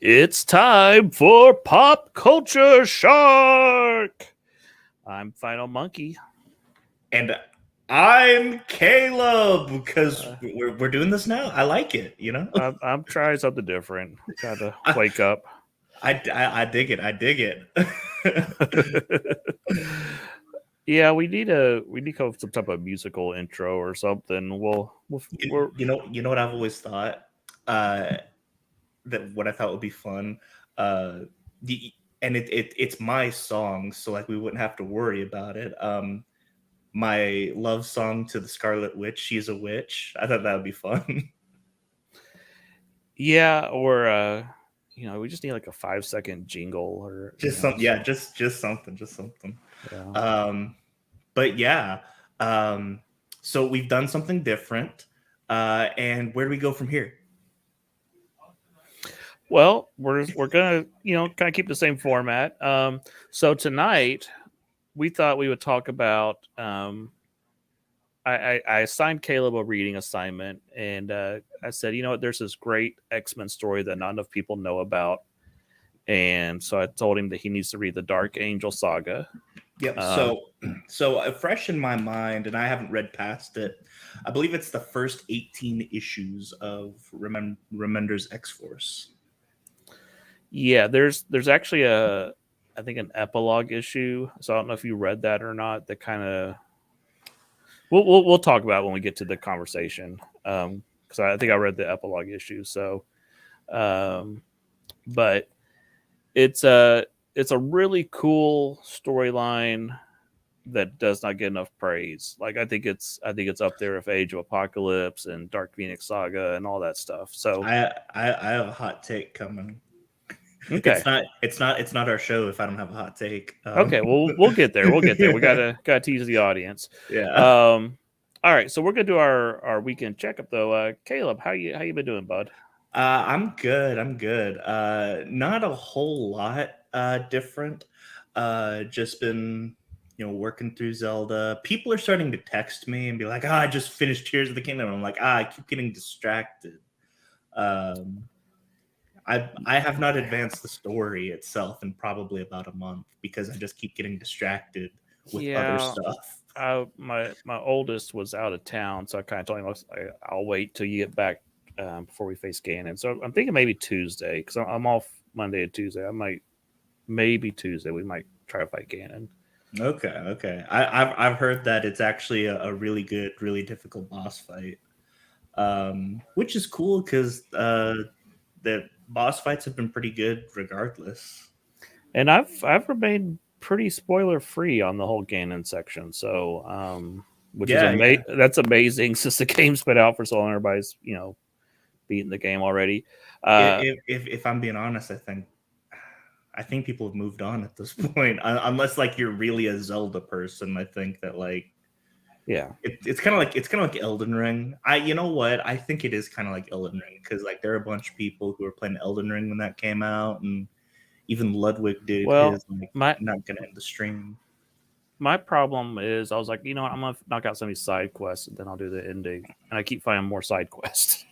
It's time for Pop Culture Shark. I'm FInalMonkey. And I'm Caleb because we're doing this now. I like it, you know. I'm trying something different. Got to I, wake up. I dig it. I dig it. Yeah, we need to come up with some type of musical intro or something. You know what I've always thought uh, that what I thought would be fun. Uh, the and it's my song, so like we wouldn't have to worry about it. My love song to the Scarlet Witch. She's a witch. I thought that would be fun. Yeah, or we just need like a 5-second jingle or Just some, yeah, just something, Yeah. But yeah, um, so we've done something different, and where do we go from here? Well, we're gonna kind of keep the same format. So tonight we thought we would talk about. I assigned Caleb a reading assignment, and I said, you know what, there's this great X-Men story that not enough people know about, and so I told him that he needs to read the Dark Angel saga. Yep. So fresh in my mind, and I haven't read past it. I believe it's the first 18 issues of Remender's X Force. Yeah, there's actually I think an epilogue issue. So I don't know if you read that or not. That kind of we'll talk about it when we get to the conversation. Because I think I read the epilogue issue. So, but it's a really cool storyline that does not get enough praise. Like I think it's up there with Age of Apocalypse and Dark Phoenix Saga and all that stuff. So I have a hot take coming. okay. It's not our show if I don't have a hot take. Okay, well we'll get there. We'll get there. We gotta tease the audience. Yeah. All right, so we're gonna do our weekend checkup though. Caleb, how you been doing, bud? I'm good. I'm good. Not a whole lot different. Just been, working through Zelda. People are starting to text me and be like, I just finished Tears of the Kingdom. I'm like, I keep getting distracted. Um, I have not advanced the story itself in probably about a month because I just keep getting distracted with other Yeah, stuff. my oldest was out of town, so I kind of told him I'll wait till you get back before we face Ganon. So I'm thinking maybe Tuesday because I'm off Monday and Tuesday. I might maybe Tuesday we might try to fight Ganon. Okay. I've heard that it's actually a really good, really difficult boss fight, which is cool because the boss fights have been pretty good regardless. And I've remained pretty spoiler free on the whole Ganon section. So which is Yeah. that's amazing since the game's been out for so long. Everybody's beating the game already. If I'm being honest, I think people have moved on at this point, unless like you're really a Zelda person. I think that like Yeah. it's kind of like Elden Ring. You know what? I think it is kind of like Elden Ring because like there are a bunch of people who were playing Elden Ring when that came out, and even Ludwig did Well, his like my not gonna end the stream. my problem is I was like, you know what, I'm gonna knock out some of these side quests and then I'll do the ending. And I keep finding more side quests.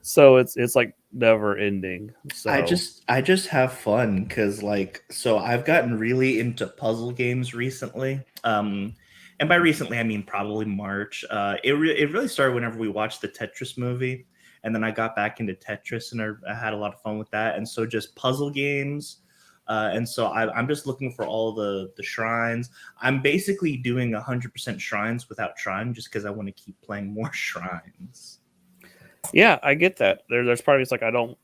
So it's like never ending. I So just I just have fun because like so I've gotten really into puzzle games recently. And by recently I mean probably March. It really started whenever we watched the Tetris movie, and then I got back into Tetris and I had a lot of fun with that. And so just puzzle games. And so I'm just looking for all the shrines. I'm basically doing 100% shrines without trying, just because I want to keep playing more shrines. yeah, I get that. There's part of me it's like I don't.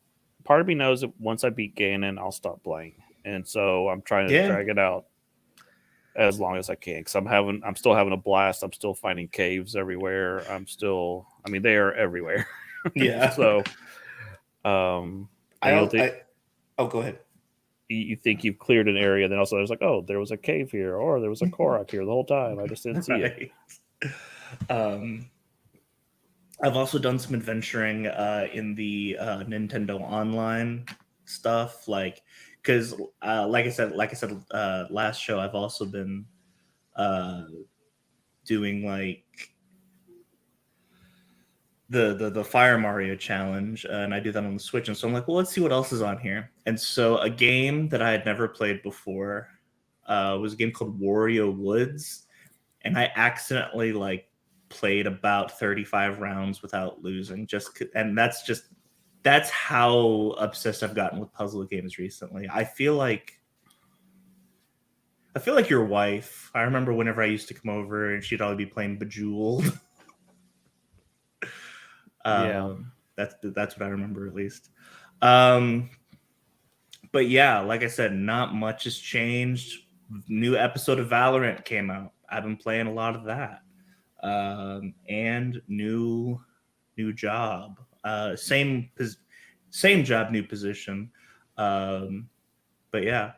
Part of me knows that once I beat Ganon, I'll stop playing, and so I'm trying to Yeah, drag it out as long as I can because I'm still having a blast. I'm still finding caves everywhere. I mean, they are everywhere. yeah. So, um, I and don't. Oh, go ahead. you think you've cleared an area, then also there's like, oh, there was a cave here, or there was a Korok here the whole time. I just didn't see it. Right. Um, I've also done some adventuring in the Nintendo Online stuff, like because like I said last show, I've also been doing like the Fire Mario challenge, and I do that on the Switch. And so I'm like, well, let's see what else is on here. And so a game that I had never played before was a game called Wario Woods, and I accidentally like played about 35 rounds without losing. And that's how obsessed I've gotten with puzzle games recently. I feel like your wife. I remember whenever I used to come over and she'd always be playing Bejeweled. Yeah. That's what I remember at least. Um, but yeah, like I said, not much has changed. New episode of Valorant came out. I've been playing a lot of that. And new job. Same job, new position. But yeah,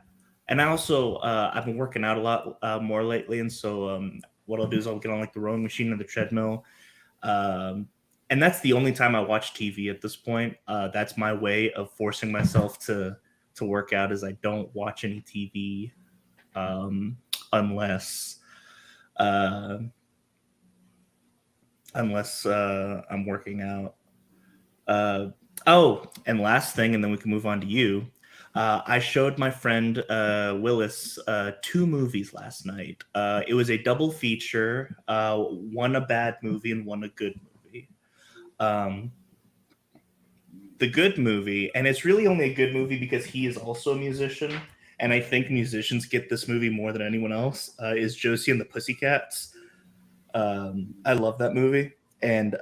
and I also I've been working out a lot more lately, and so what I'll do is I'll get on like the rowing machine or the treadmill. Um, and that's the only time I watch TV at this point. That's my way of forcing myself to work out. Is I don't watch any TV unless uh, I'm working out. Oh, and last thing, and then we can move on to you. I showed my friend Willis two movies last night. It was a double feature, one a bad movie and one a good movie. Um, the good movie, and it's really only a good movie because he is also a musician, and I think musicians get this movie more than anyone else, is Josie and the Pussycats. I love that movie. And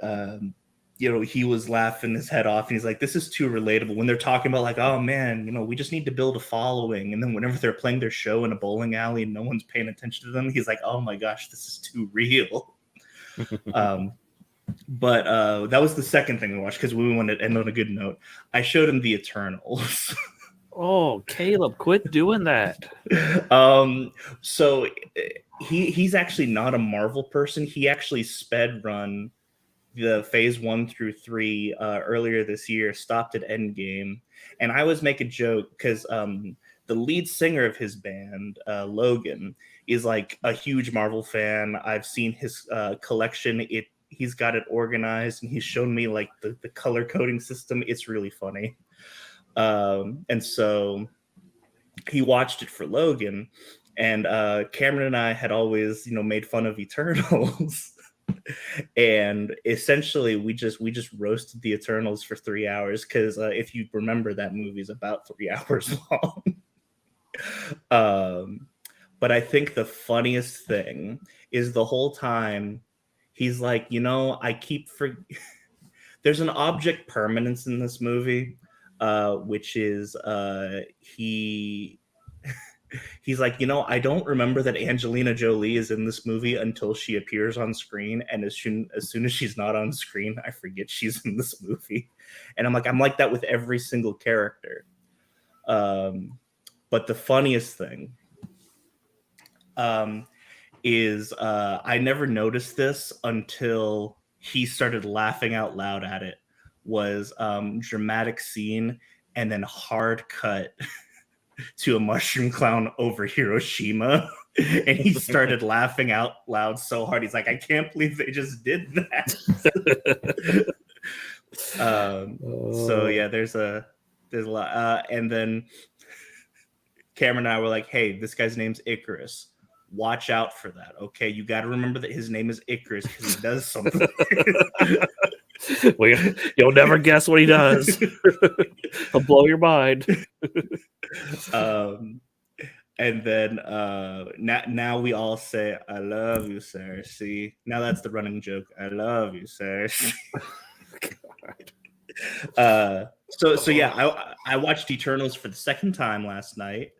he was laughing his head off, and he's like, "This is too relatable." When they're talking about like, "Oh man, we just need to build a following," and then whenever they're playing their show in a bowling alley and no one's paying attention to them, he's like, "Oh my gosh, this is too real." But that was the second thing we watched because we wanted to end on a good note. I showed him the Eternals. Oh, Caleb, quit doing that. So he's actually not a Marvel person. He actually sped run the phase 1 through 3 earlier this year, stopped at Endgame, and I always make a joke because the lead singer of his band, Logan, is like a huge Marvel fan. I've seen his collection. He's got it organized, and he's shown me like the color coding system. It's really funny. And so he watched it for Logan, and Cameron and I had always made fun of Eternals. And essentially we just roasted the Eternals for 3 hours because if you remember, that movie is about 3 hours long. But I think the funniest thing is the whole time he's like, I keep there's an object permanence in this movie, which is he's like, I don't remember that Angelina Jolie is in this movie until she appears on screen. And as soon as she's not on screen, I forget she's in this movie. And I'm like that with every single character. But the funniest thing is I never noticed this until he started laughing out loud at it, was dramatic scene and then hard cut to a mushroom clown over Hiroshima, and he started laughing out loud so hard. He's like, I can't believe they just did that. So yeah, there's a lot. And then Cameron and I were like, hey, this guy's name's Icarus. Watch out for that. Okay, you got to remember that his name is Icarus because he does something. You'll never guess what he does. He'll blow your mind. And then now we all say, I love you, sir. See, now that's the running joke. I love you, sir. So yeah, I watched Eternals for the second time last night.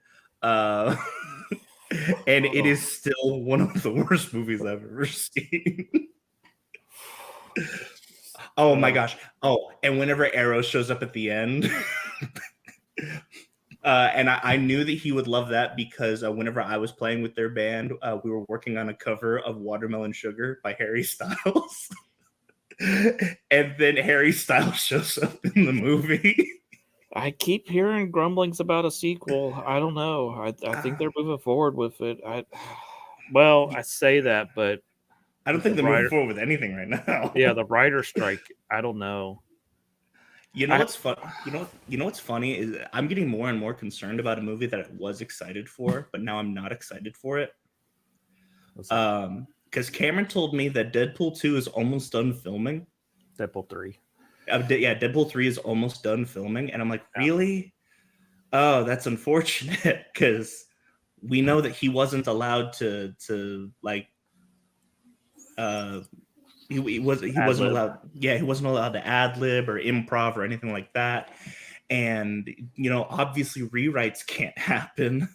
And it is still one of the worst movies I've ever seen. Oh my gosh. Oh, and whenever Arrow shows up at the end, and I knew that he would love that because whenever I was playing with their band, we were working on a cover of Watermelon Sugar by Harry Styles. And then Harry Styles shows up in the movie. I keep hearing grumblings about a sequel. I don't know. I think they're moving forward with it. I say that, but I don't with the think they're moving writer. forward with anything right now. Yeah, the writer strike. I don't know. You know what's fun? You know what's funny is I'm getting more and more concerned about a movie that I was excited for, but now I'm not excited for it. Because Cameron told me that Deadpool 2 is almost done filming. Deadpool 3. Yeah, Deadpool 3 is almost done filming, and I'm like, Yeah. really? Oh, that's unfortunate because we know that he wasn't allowed to like he wasn't allowed, yeah, he wasn't allowed to ad lib or improv or anything like that. And obviously rewrites can't happen.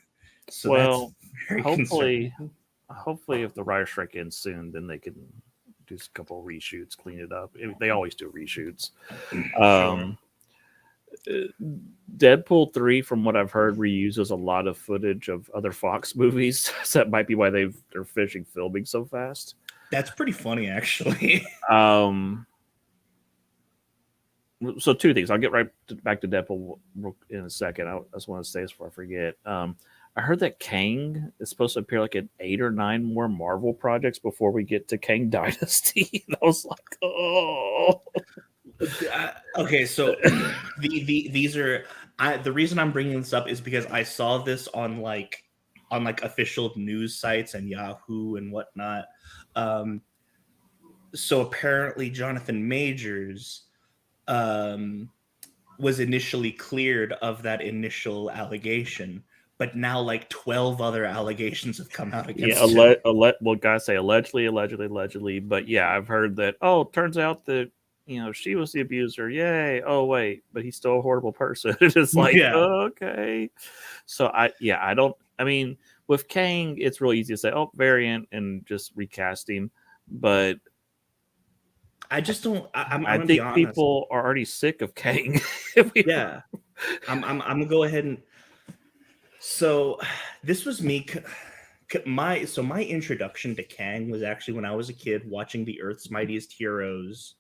So that's Well, very hopefully, concerning. hopefully, if the writer strike ends soon, then they can do a couple of reshoots, clean it up. They always do reshoots. Sure. Deadpool 3, from what I've heard, reuses a lot of footage of other Fox movies. So that might be why they're finishing filming so fast. That's pretty funny, actually. So two things. I'll get back to Deadpool in a second. I just want to say this before I forget. I heard that Kang is supposed to appear like in 8 or 9 more Marvel projects before we get to Kang Dynasty. And I was like, oh. Okay, so these are the reason I'm bringing this up is because I saw this on like official news sites and Yahoo and whatnot. So apparently Jonathan Majors was initially cleared of that initial allegation, but now like 12 other allegations have come out against him. Well, guys say allegedly, but yeah, I've heard that. Oh, turns out that she was the abuser. Yay! Oh wait, but he's still a horrible person. It's like, Yeah. okay. So I don't. I mean, with Kang, it's real easy to say, oh, variant, and just recast him. But I just don't. I'm I gonna be think honest. people are already sick of Kang. Yeah, I'm gonna go ahead and. So, this was me. My introduction to Kang was actually when I was a kid watching the Earth's Mightiest Heroes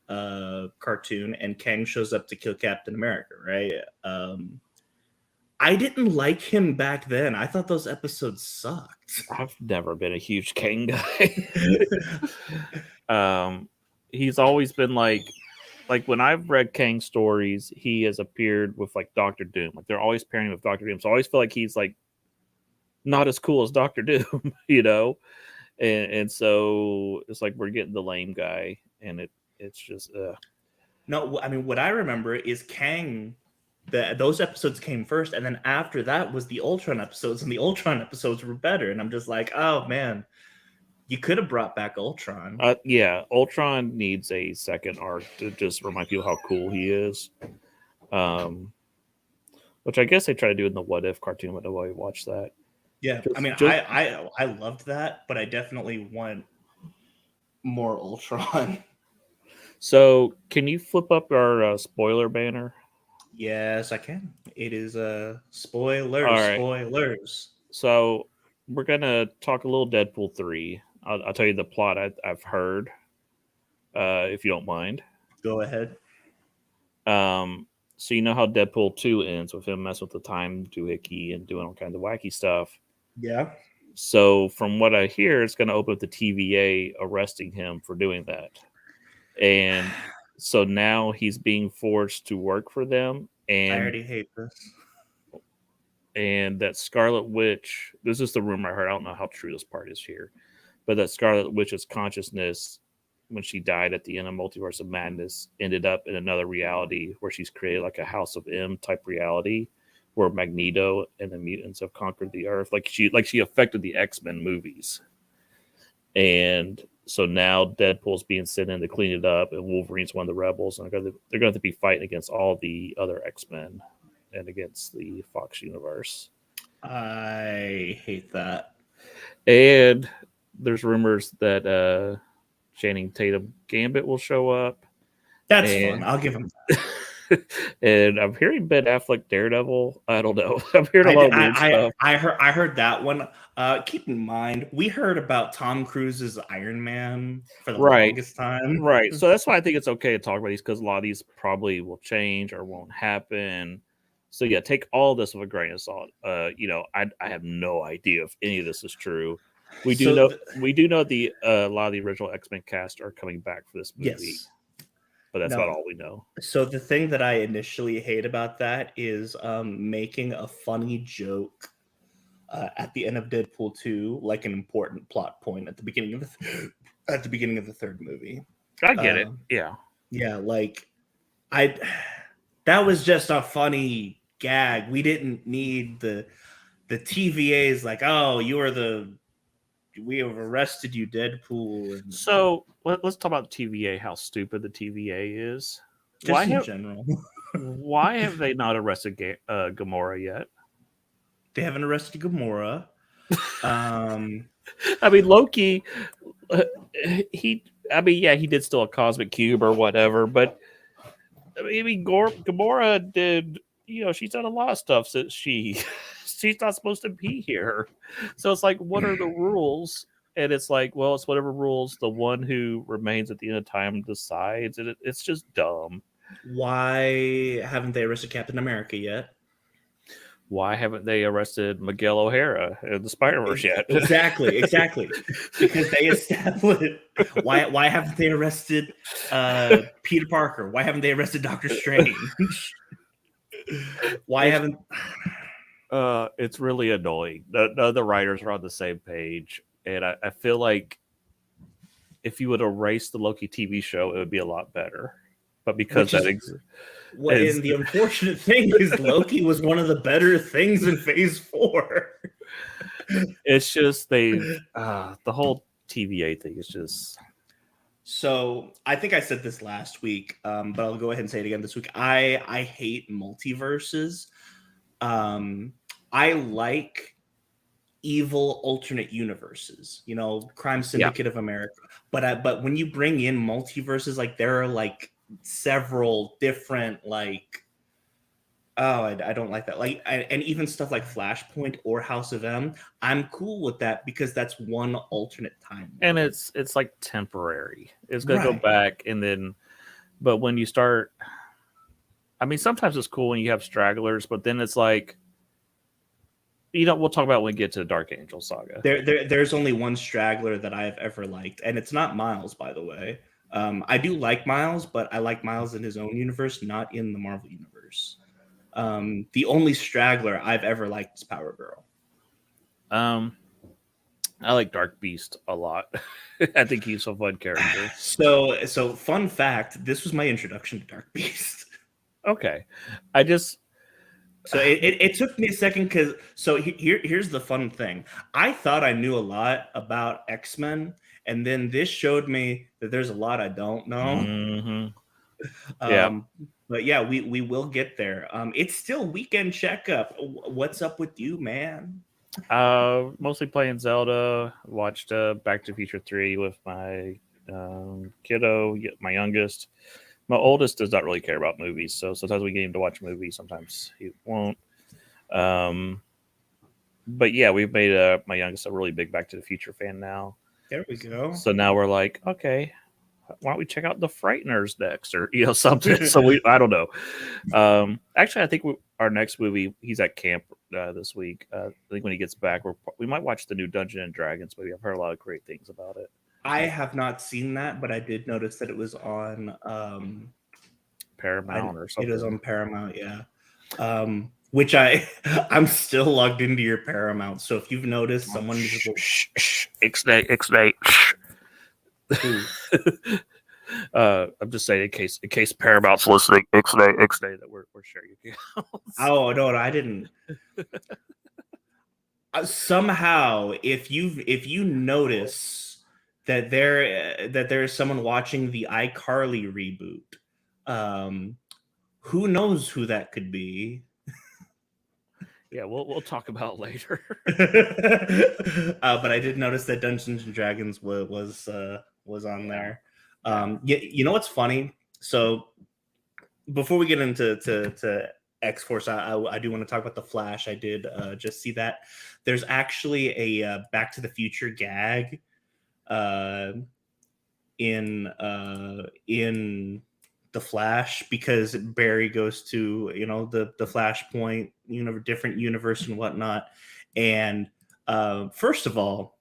cartoon, and Kang shows up to kill Captain America. Right. I didn't like him back then. I thought those episodes sucked. I've never been a huge Kang guy. He's always been like when I've read Kang stories, he has appeared with like Doctor Doom. Like they're always pairing him with Doctor Doom. So I always feel like he's like not as cool as Doctor Doom, And so it's like we're getting the lame guy, and it's just No, I mean what I remember is Kang. Those episodes came first, and then after that was the Ultron episodes, and the Ultron episodes were better. And I'm just like, oh man, you could have brought back Ultron. Yeah, Ultron needs a second arc to just remind people how cool he is. Which I guess they try to do in the What If cartoon, but nobody watched that. Yeah, I mean, I loved that, but I definitely want more Ultron. So, can you flip up our spoiler banner? Yes, I can. It is spoilers. All right. Spoilers. So, we're gonna talk a little Deadpool 3. I'll tell you the plot I've heard, if you don't mind. Go ahead. So you know how Deadpool 2 ends with him messing with the time doohickey and doing all kinds of wacky stuff. Yeah. So from what I hear, it's going to open up the TVA arresting him for doing that. And so now he's being forced to work for them. And I already hate this. And that Scarlet Witch, this is the rumor I heard. I don't know how true this part is here, but that Scarlet Witch's consciousness, when she died at the end of Multiverse of Madness, ended up in another reality where she's created like a House of M type reality where Magneto and the mutants have conquered the Earth. Like she affected the X-Men movies. And so now Deadpool's being sent in to clean it up, and Wolverine's one of the rebels, and they're going to be fighting against all the other X-Men and against the Fox universe. I hate that. And there's rumors that Channing Tatum Gambit will show up. That's fun. I'll give him that. And I'm hearing Ben Affleck Daredevil. I don't know. I'm hearing a lot of weird stuff. I heard that one. Keep in mind, we heard about Tom Cruise's Iron Man for the longest time. Right. So that's why I think it's okay to talk about these, because a lot of these probably will change or won't happen. So yeah, take all this with a grain of salt. I have no idea if any of this is true. We do So know we do know the a lot of the original X-Men cast are coming back for this movie, yes. but that's about No. all we know. So the thing that I initially hate about that is making a funny joke at the end of Deadpool 2 like an important plot point at the beginning of at the beginning of the third movie. I get it. Um, Yeah. yeah, like I that was just a funny gag. We didn't need the TVA's like, "Oh, we have arrested you, Deadpool," and So let's talk about TVA. How stupid the TVA is. Why just in have general. why have they not arrested Gamora yet? They haven't arrested Gamora. Um, I mean, Loki, uh, he. I mean, yeah, he did steal a cosmic cube or whatever, but I mean, Gamora did. You know, she's done a lot of stuff since she's not supposed to be here. So it's like, what are the rules? And it's like, well, it's whatever rules the one who remains at the end of time decides, and it's just dumb. why haven't they arrested Captain America yet? Why haven't they arrested Miguel O'Hara in the Spider Verse yet? Exactly. Because they established why haven't they arrested Peter Parker? Why haven't they arrested Doctor Strange? Why It's, haven't it's really annoying. None of the writers are on the same page, and I feel like if you would erase the Loki TV show, it would be a lot better. But because which that is what is and the unfortunate thing is Loki was one of the better things in phase 4. it's just they the whole TVA thing is just So I think I said this last week, but I'll go ahead and say it again this week. I hate multiverses. Um, I like evil alternate universes, Crime yeah. Syndicate of America. But when you bring in multiverses, like there are like several different like I don't like that. Like and even stuff like Flashpoint or House of M, I'm cool with that because that's one alternate timeline. And it's like temporary. It's gonna go Right. back and then but when you start I mean sometimes it's cool when you have stragglers, but then it's like we'll talk about when we get to the Dark Angel saga. There's only one straggler that I've ever liked, and it's not Miles, by the way. I do like Miles, but I like Miles in his own universe, not in the Marvel universe. The only straggler I've ever liked is Power Girl. Um I like Dark Beast a lot. I think he's a fun character. So fun fact, this was my introduction to Dark Beast. Okay. I just So it took me a second because here's the fun thing. I thought I knew a lot about X-Men, and then this showed me that there's a lot I don't know. mhm. Yeah. Um, but yeah, we will get there. It's still weekend checkup. What's up with you, man? Mostly playing Zelda. Watched Back to the Future 3 with my kiddo, my youngest. My oldest does not really care about movies, so sometimes we get him to watch movies. Sometimes he won't. But yeah, we've made my youngest a really big Back to the Future fan now. There we go. So now we're like, okay, why don't we check out the Frighteners next, or something? So I don't know. Actually, I think our next movie, he's at camp this week. I think when he gets back, we might watch the new Dungeon and Dragons movie. I've heard a lot of great things about it. I have not seen that, but I did notice that it was on Paramount or something. It was on Paramount, yeah. Which I'm still logged into your Paramount. So if you've noticed someone Ixnay. I'm just saying in case Paramount's listening, Ixnay that we're sharing accounts. Oh no, I didn't. Somehow, if you notice that there is someone watching the iCarly reboot, who knows who that could be? Yeah, we'll talk about it later. But I did notice that Dungeons and Dragons was on there. You know what's funny? So before we get into to X-Force, I do want to talk about the Flash. I did just see that there's actually a Back to the Future gag in the Flash, because Barry goes to the Flashpoint different universe and whatnot. And first of all,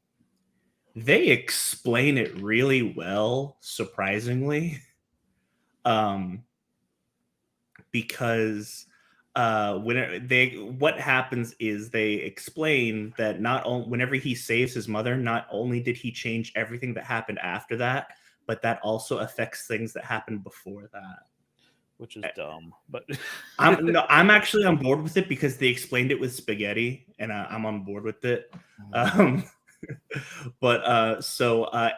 They explain it really well, surprisingly. Um, because what happens is they explain that not only whenever he saves his mother, not only did he change everything that happened after that, but that also affects things that happened before that. which is dumb. But I'm actually on board with it because they explained it with spaghetti, and I'm on board with it. Um, but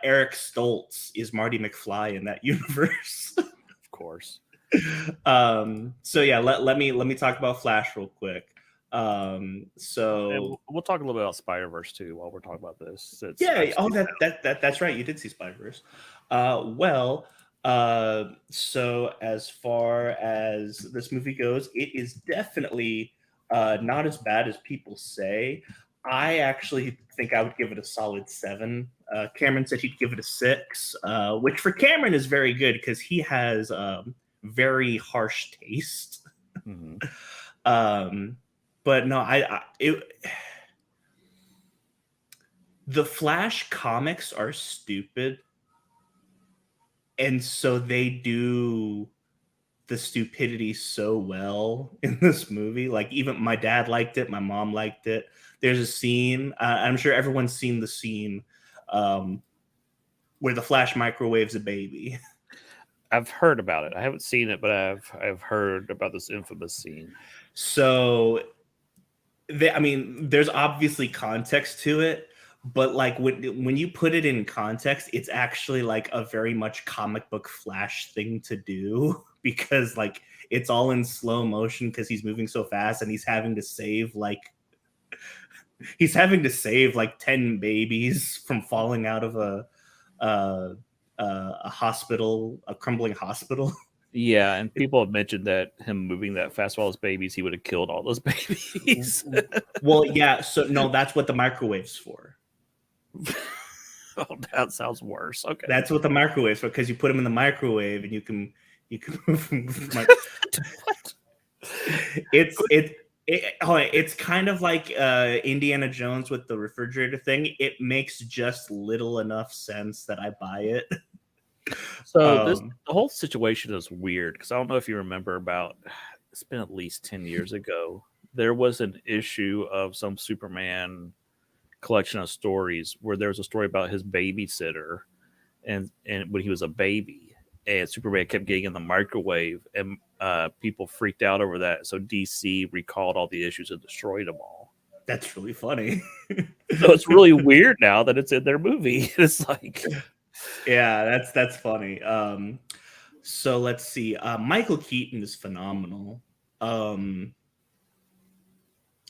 Eric Stoltz is Marty McFly in that universe. of course, So yeah, let me talk about Flash real quick. and So we'll talk a little bit about Spider-Verse too while we're talking about this. yeah, I've oh seen that's right, you did see Spider-Verse. Well, so as far as this movie goes, it is definitely not as bad as people say. I actually think I would give it a solid 7. Cameron said he'd give it a 6, which for Cameron is very good because he has very harsh taste. Mm-hmm. But no, the Flash comics are stupid, and so they do the stupidity so well in this movie. Like even my dad liked it, my mom liked it. There's a scene. I'm sure everyone's seen the scene um, where the Flash microwaves a baby. I've heard about it. I haven't seen it, but I've heard about this infamous scene. So there's obviously context to it, but like when you put it in context, it's actually like a very much comic book Flash thing to do because like it's all in slow motion because he's moving so fast and he's having to save like 10 babies from falling out of uh, a hospital, a crumbling hospital. Yeah, and people have mentioned that him moving that fast while his babies, he would have killed all those babies. Well, yeah, so no, that's what the microwave's for. Oh, that sounds worse. Okay. That's what the microwave's for, because you put them in the microwave and you can What? it's kind of like Indiana Jones with the refrigerator thing. It makes just little enough sense that I buy it. So the whole situation is weird because I don't know if you remember about it's been at least 10 years ago. There was an issue of some Superman collection of stories where there was a story about his babysitter and when he was a baby and Superman kept getting in the microwave and people freaked out over that. So DC recalled all the issues and destroyed them all. That's really funny. So it's really weird now that it's in their movie. It's like, yeah, that's funny. So let's see. Michael Keaton is phenomenal.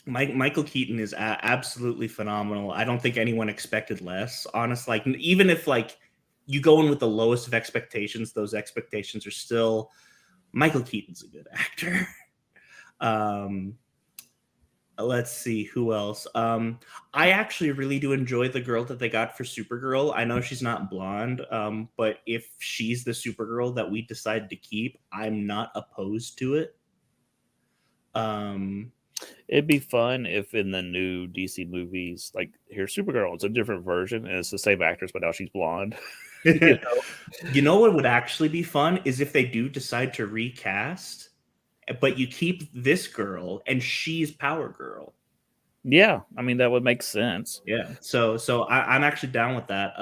Michael Keaton is absolutely phenomenal. I don't think anyone expected less. Honestly, like even if like you go in with the lowest of expectations, those expectations are still Michael Keaton's a good actor. Let's see who else. I actually really do enjoy the girl that they got for Supergirl. I know she's not blonde, but if she's the Supergirl that we decide to keep, I'm not opposed to it. it'd be fun if in the new DC movies, like here's Supergirl, it's a different version and it's the same actress, but now she's blonde. You know? You know what would actually be fun is if they do decide to recast, but you keep this girl and she's Power Girl. Yeah, I mean that would make sense. Yeah. So I'm actually down with that.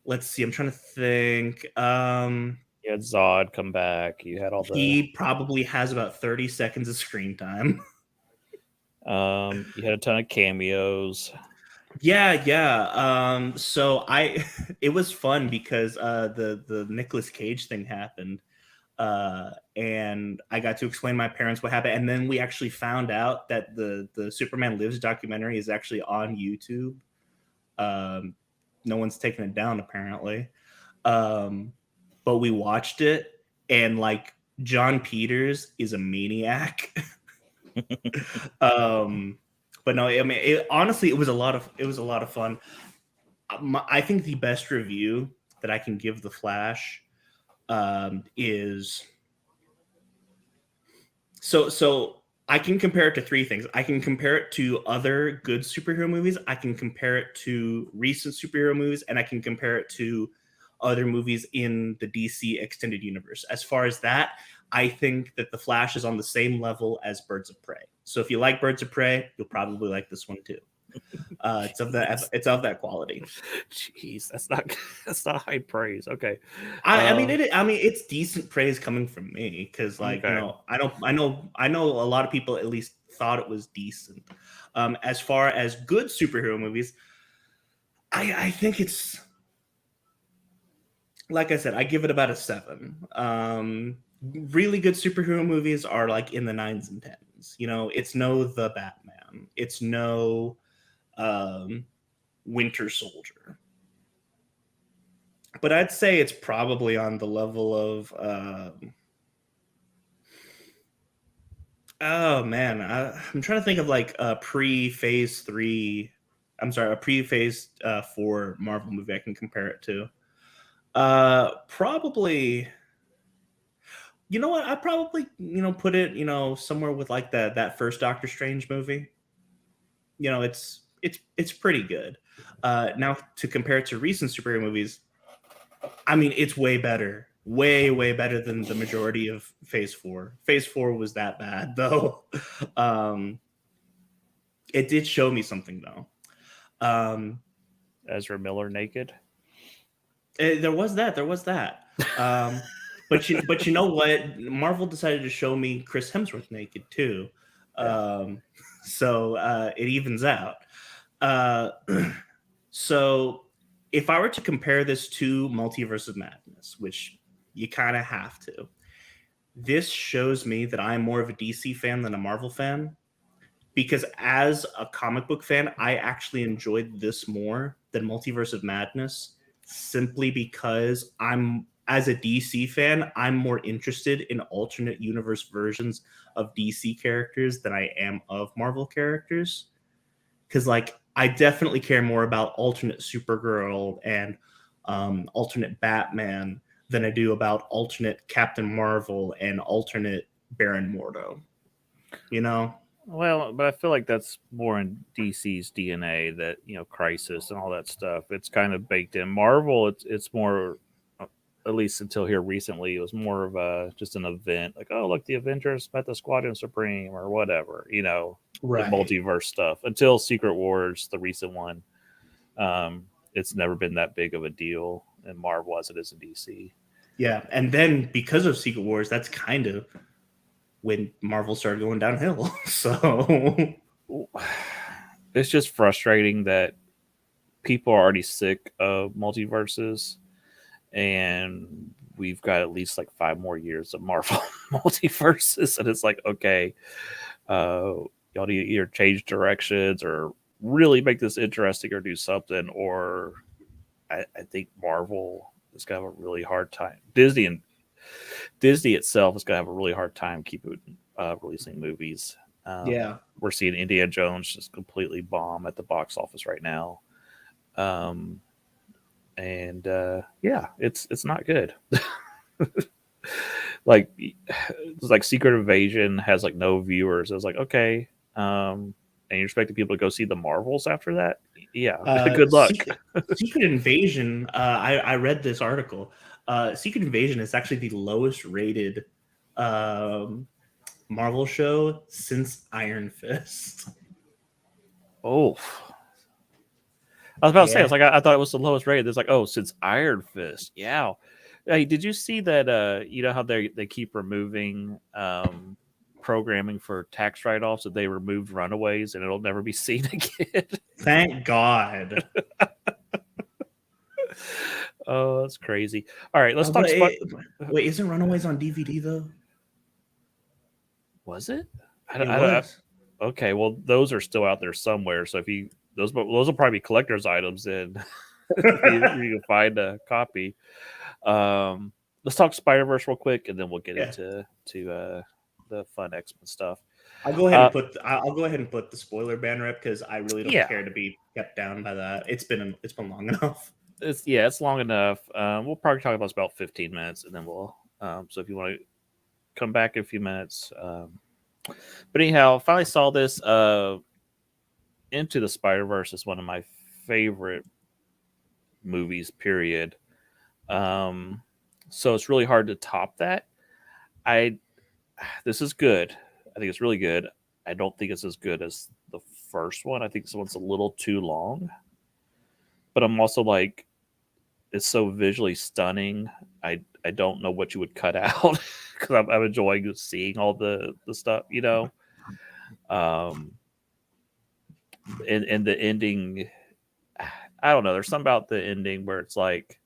Let's see. I'm trying to think. You had Zod come back. You had all He probably has about 30 seconds of screen time. you had a ton of cameos. Yeah. So it was fun because the Nicolas Cage thing happened. And I got to explain to my parents what happened, and then we actually found out that the Superman Lives documentary is actually on YouTube. No one's taken it down apparently, but we watched it, and like John Peters is a maniac. But no, I mean, honestly, it was a lot of fun. I think the best review that I can give the Flash is so I can compare it to three things. I can compare it to other good superhero movies. I can compare it to recent superhero movies, and I can compare it to other movies in the DC extended universe. As far as that, I think that The Flash is on the same level as Birds of Prey. So if you like Birds of Prey, you'll probably like this one too. Jeez. It's of that quality. Jeez, that's not high praise. Okay. I mean, it's decent praise coming from me because, like, Okay. I know a lot of people at least thought it was decent. As far as good superhero movies, I think it's like I said, I give it about a 7. Really good superhero movies are like in the 9s and 10s. You know, it's no The Batman, it's no um, Winter Soldier, but I'd say it's probably on the level of. Oh man, I'm trying to think of like a pre-phase 3. I'm sorry, a pre-phase 4 Marvel movie I can compare it to. Probably. You know what? I probably put it somewhere with like that first Doctor Strange movie. You know, it's pretty good. Now to compare it to recent superhero movies, I mean, it's way better. Way better than the majority of Phase 4. Phase 4 was that bad though. Um, it did show me something though. Um, Ezra Miller naked. there was that. There was that. Um, but you know what? Marvel decided to show me Chris Hemsworth naked too. Yeah. Um, so it evens out. Uh, so if I were to compare this to Multiverse of Madness, which you kind of have to, this shows me that I'm more of a DC fan than a Marvel fan. Because as a comic book fan, I actually enjoyed this more than Multiverse of Madness, simply because as a DC fan, I'm more interested in alternate universe versions of DC characters than I am of Marvel characters. Because, like, I definitely care more about alternate Supergirl and alternate Batman than I do about alternate Captain Marvel and alternate Baron Mordo. You know? Well, but I feel like that's more in DC's DNA, that Crisis and all that stuff. It's kind of baked in. Marvel, it's more, at least until here recently, it was more of a just an event. Like, oh, look, the Avengers met the Squadron Supreme or whatever. The Right. multiverse stuff. Until Secret Wars, the recent one, it's never been that big of a deal in Marvel as it is in DC. Yeah, and then because of Secret Wars, that's kind of when Marvel started going downhill. So It's just frustrating that people are already sick of multiverses, and we've got at least like 5 more years of Marvel multiverses, and it's like, okay, y'all need to either change directions or really make this interesting or do something, or I think Marvel is gonna have a really hard time. Disney itself is gonna have a really hard time keeping releasing movies. yeah, We're seeing Indiana Jones just completely bomb at the box office right now. Um, and yeah, it's not good. Like it's like Secret Invasion has like no viewers. I was like, okay, and you're expecting people to go see the Marvels after that? Yeah, good luck. Secret Invasion. I read this article. Secret Invasion is actually the lowest rated um, Marvel show since Iron Fist. Oh, I was about to say, I was Yeah, like, I thought it was the lowest rated. It's like, oh, since Iron Fist, yeah. Hey, did you see that? You know how they keep removing programming for tax write offs, that they removed Runaways and it'll never be seen again. thank God. Oh, that's crazy. All right, let's talk. But wait, isn't Runaways on DVD though? Was it? It I don't. was. Okay, well, those are still out there somewhere. So if you those will probably be collector's items, and you can find a copy. Let's talk Spider Verse real quick, and then we'll get Yeah. into the fun X Men stuff. I'll go ahead and put the spoiler banner up because I really don't Yeah, care to be kept down by that. It's been long enough. it's long enough. We'll probably talk about this about 15 minutes, and then we'll. So if you want to come back in a few minutes, But anyhow, finally saw this. Into the Spider Verse is one of my favorite movies. Period. Um, so it's really hard to top that. I This is good. I think it's really good. I don't think it's as good as the first one. I think this one's a little too long. But I'm also like, it's so visually stunning. I don't know what you would cut out because I'm enjoying seeing all the stuff. Um, and the ending. I don't know. There's something about the ending where it's like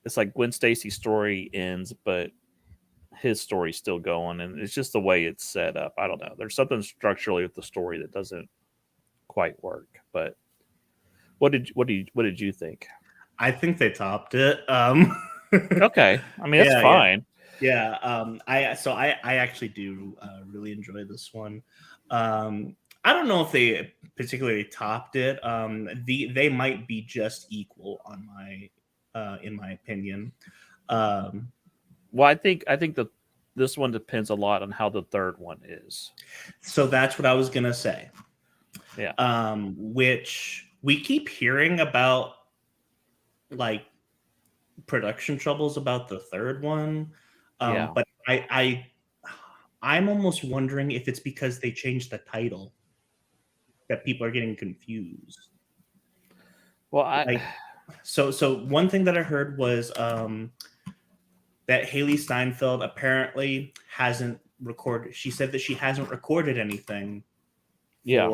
it's like Gwen Stacy's story ends, but his story's still going, and it's just the way it's set up. I don't know. There's something structurally with the story that doesn't quite work. But what did you think? I think they topped it. Okay, I mean that's Yeah, yeah, fine. yeah. I actually do really enjoy this one. I don't know if they particularly topped it. They might be just equal on my in my opinion. Um, Well, I think that this one depends a lot on how the third one is. so that's what I was gonna say. Yeah, Which we keep hearing about, like, production troubles about the third one. yeah. But I'm almost wondering if it's because they changed the title that people are getting confused. Well, I Like, so one thing that I heard was that Haley Steinfeld apparently hasn't recorded. She said that she hasn't recorded anything yeah,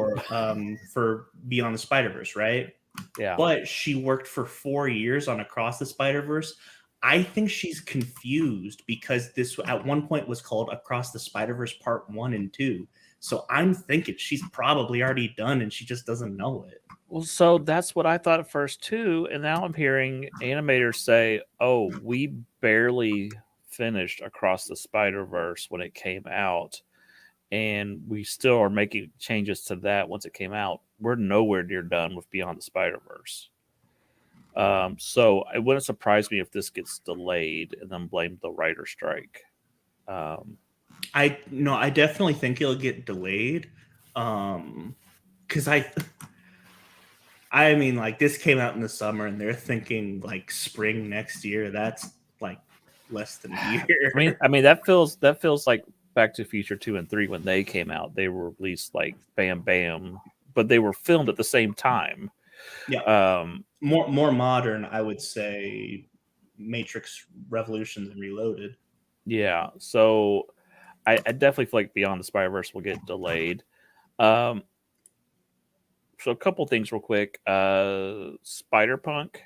for Beyond the Spider Verse, right? yeah. But she worked for 4 years on Across the Spider Verse. I think she's confused because this at one point was called Across the Spider Verse Part 1 and 2. So I'm thinking she's probably already done and she just doesn't know it. Well, so that's what I thought at first too, and now I'm hearing animators say, "Oh, we barely finished Across the Spider Verse when it came out, and we still are making changes to that once it came out. We're nowhere near done with Beyond the Spider Verse." So it wouldn't surprise me if this gets delayed and then blame the writer strike. Um, I definitely think it'll get delayed. Because I mean, like, this came out in the summer and they're thinking like spring next year. That's like less than a year. I mean that feels like Back to the Future 2 and 3 when they came out. They were released like bam bam, but they were filmed at the same time. Yeah, Um, more modern, I would say. Matrix Revolutions and Reloaded. yeah, so I definitely feel like Beyond the Spider Verse will get delayed. Um, so a couple things real quick. Spider Punk.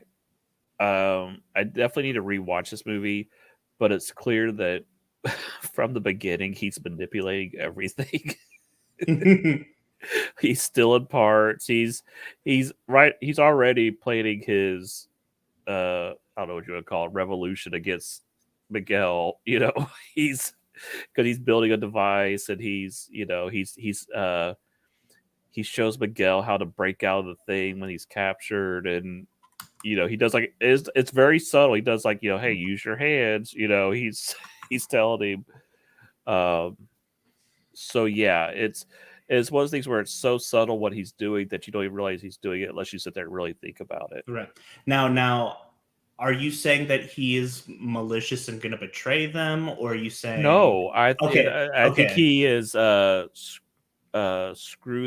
I definitely need to rewatch this movie, but it's clear that from the beginning he's manipulating everything. He's still in parts. He's right. He's already planning his I don't know what you would call it, revolution against Miguel. He's because he's building a device and he shows Miguel how to break out of the thing when he's captured, and he does like it's very subtle. He does like hey, use your hands. He's telling him. Um, so yeah, it's one of those things where it's so subtle what he's doing that you don't even realize he's doing it unless you sit there and really think about it. Right. Now, are you saying that he is malicious and going to betray them, or are you saying, No, okay, I think okay, he is screw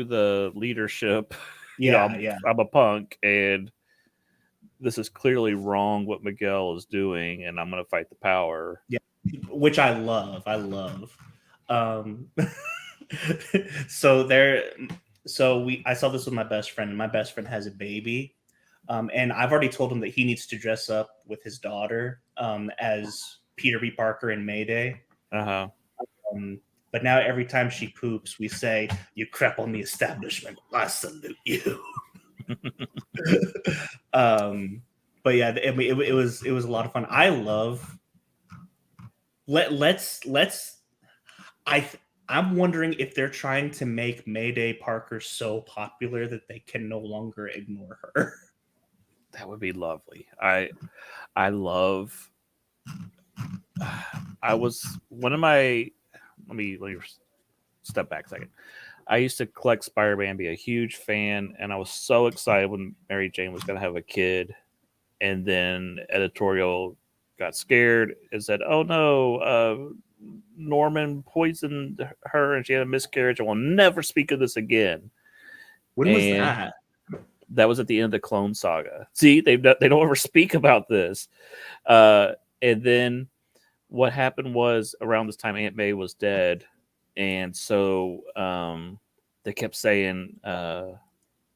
the leadership. yeah, yeah, I'm a punk, and this is clearly wrong what Miguel is doing, and I'm going to fight the power. yeah, which I love. I love. Um, so there, I saw this with my best friend, and my best friend has a baby, and I've already told him that he needs to dress up with his daughter as Peter B. Parker in Mayday. Uh huh. Um, but now every time she poops, we say, "You crap on the establishment. I salute you." um, but yeah, it was a lot of fun. I love. Let's. I I'm wondering if they're trying to make Mayday Parker so popular that they can no longer ignore her. That would be lovely. I love I was one of my. Let me step back a second. I used to collect Spider-Man, be a huge fan, and I was so excited when Mary Jane was going to have a kid, and then editorial got scared and said, "Oh no, Norman poisoned her, and she had a miscarriage, and we'll never speak of this again." When was And that? that was at the end of the Clone Saga. See, they don't ever speak about this. And then what happened was around this time Aunt May was dead, and so they kept saying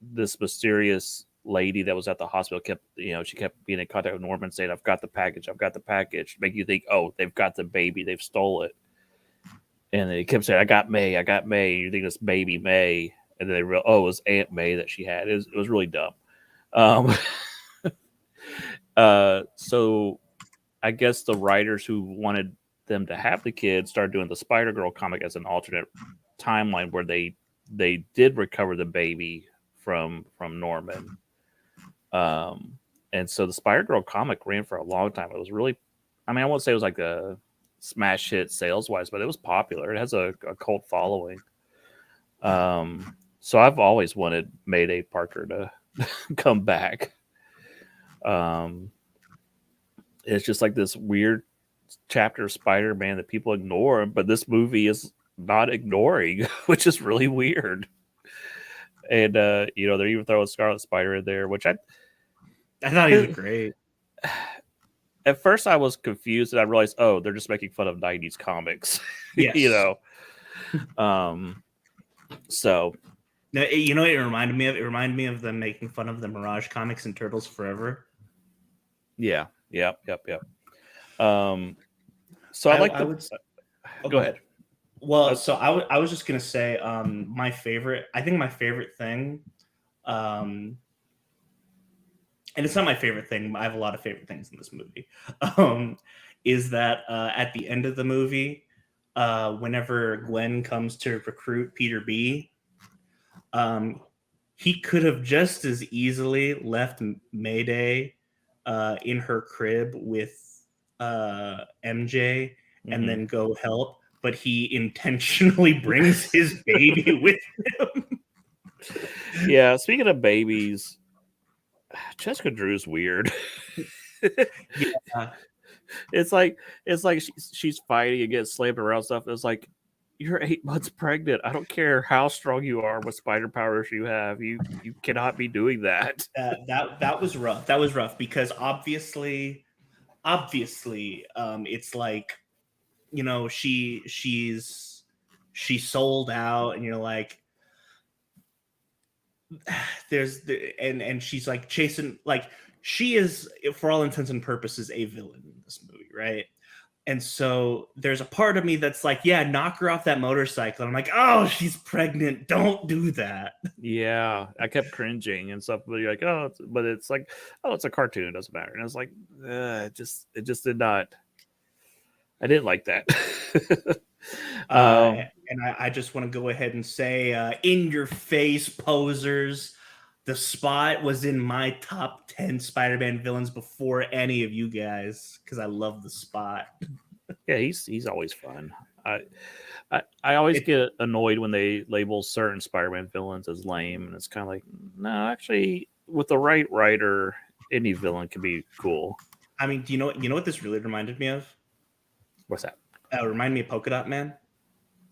this mysterious lady that was at the hospital kept, she kept being in contact with Norman saying, "I've got the package, I've got the package," make you think, oh, they've got the baby, they've stole it. And they kept saying, I got May. You think it's baby May, and then they realized, oh, it was Aunt May that she had. It was really dumb. Um, so I guess the writers who wanted them to have the kid started doing the Spider Girl comic as an alternate timeline where they did recover the baby from Norman. And so the Spider Girl comic ran for a long time. It was really, I mean, I won't say it was like a smash hit sales wise, but it was popular. It has a cult following. So I've always wanted Mayday Parker to come back. It's just like this weird chapter of Spider-Man that people ignore, but this movie is not ignoring, which is really weird. And they're even throwing Scarlet Spider in there, which I thought he was great. At first I was confused and I realized, oh, they're just making fun of 90s comics. Yes. So now, it reminded me of? It reminded me of them making fun of the Mirage comics and Turtles Forever. Yeah. Yep. So I would go ahead. Well, so I was just gonna say, my favorite thing, and it's not my favorite thing. I have a lot of favorite things in this movie. Is that at the end of the movie, whenever Gwen comes to recruit Peter B, he could have just as easily left Mayday in her crib with MJ and then go help, but he intentionally brings his baby with him. Yeah, speaking of babies, Jessica Drew's weird. Yeah. It's like she's fighting against slammed around stuff. It's like, you're 8 months pregnant. I don't care how strong you are, what spider powers you have. You cannot be doing that. That was rough. That was rough because obviously, it's like, she's sold out, and you're like, and she's like chasing, like, she is, for all intents and purposes, a villain in this movie, right? And so there's a part of me that's like, yeah, knock her off that motorcycle. And I'm like, oh, she's pregnant. Don't do that. Yeah, I kept cringing and stuff. But you're like, oh, but it's like, oh, it's a cartoon. It doesn't matter. And I was like, it just did not. I didn't like that. And I just want to go ahead and say, in your face, posers. The Spot was in my top 10 Spider-Man villains before any of you guys, because I love the Spot. Yeah, he's always fun. I always get annoyed when they label certain Spider-Man villains as lame, and it's kind of like, no, actually, with the right writer, any villain can be cool. I mean, do you know what this really reminded me of? What's that? Remind me of Polka Dot Man.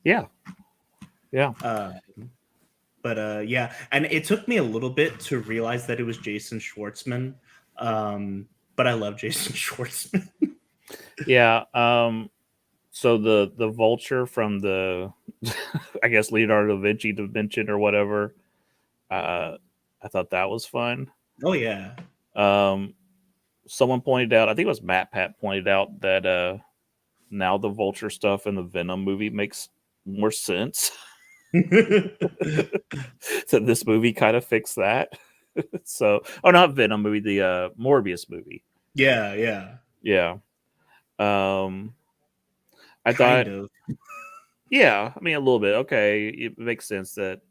Yeah. But yeah, and it took me a little bit to realize that it was Jason Schwartzman. But I love Jason Schwartzman. Yeah. So the Vulture from the, I guess, Leonardo da Vinci dimension or whatever. I thought that was fun. Oh yeah. Someone pointed out, I think it was Matt Pat pointed out that now the Vulture stuff in the Venom movie makes more sense. So this movie kind of fixed that. So, not Venom movie, the Morbius movie. Yeah. I thought, yeah, I mean, a little bit. Okay, it makes sense that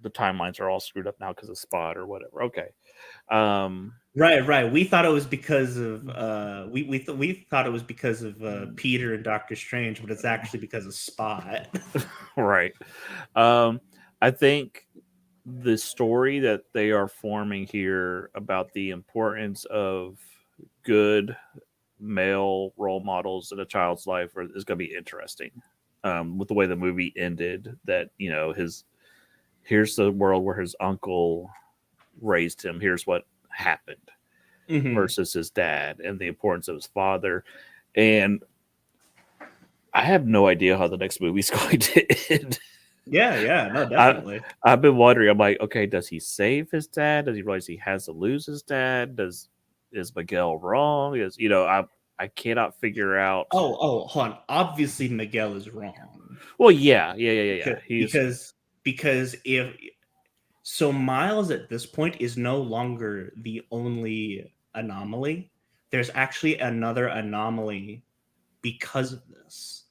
the timelines are all screwed up now because of Spot or whatever. Okay. Right. We thought it was because of we thought it was because of Peter and Doctor Strange, but it's actually because of Spot. Right. Um, I think the story that they are forming here about the importance of good male role models in a child's life is going to be interesting. With the way the movie ended, that his here's the world where his uncle raised him. Here's what happened Hmm. versus his dad, and the importance of his father. And I have no idea how the next movie's going to end. Yeah, no, I definitely. I've been wondering. I'm like, okay, does he save his dad? Does he realize he has to lose his dad? Is Miguel wrong? I cannot figure out. Hold on. Obviously, Miguel is wrong Well, yeah. because He's because because if so, Miles at this point is no longer the only anomaly. There's actually another anomaly because of this,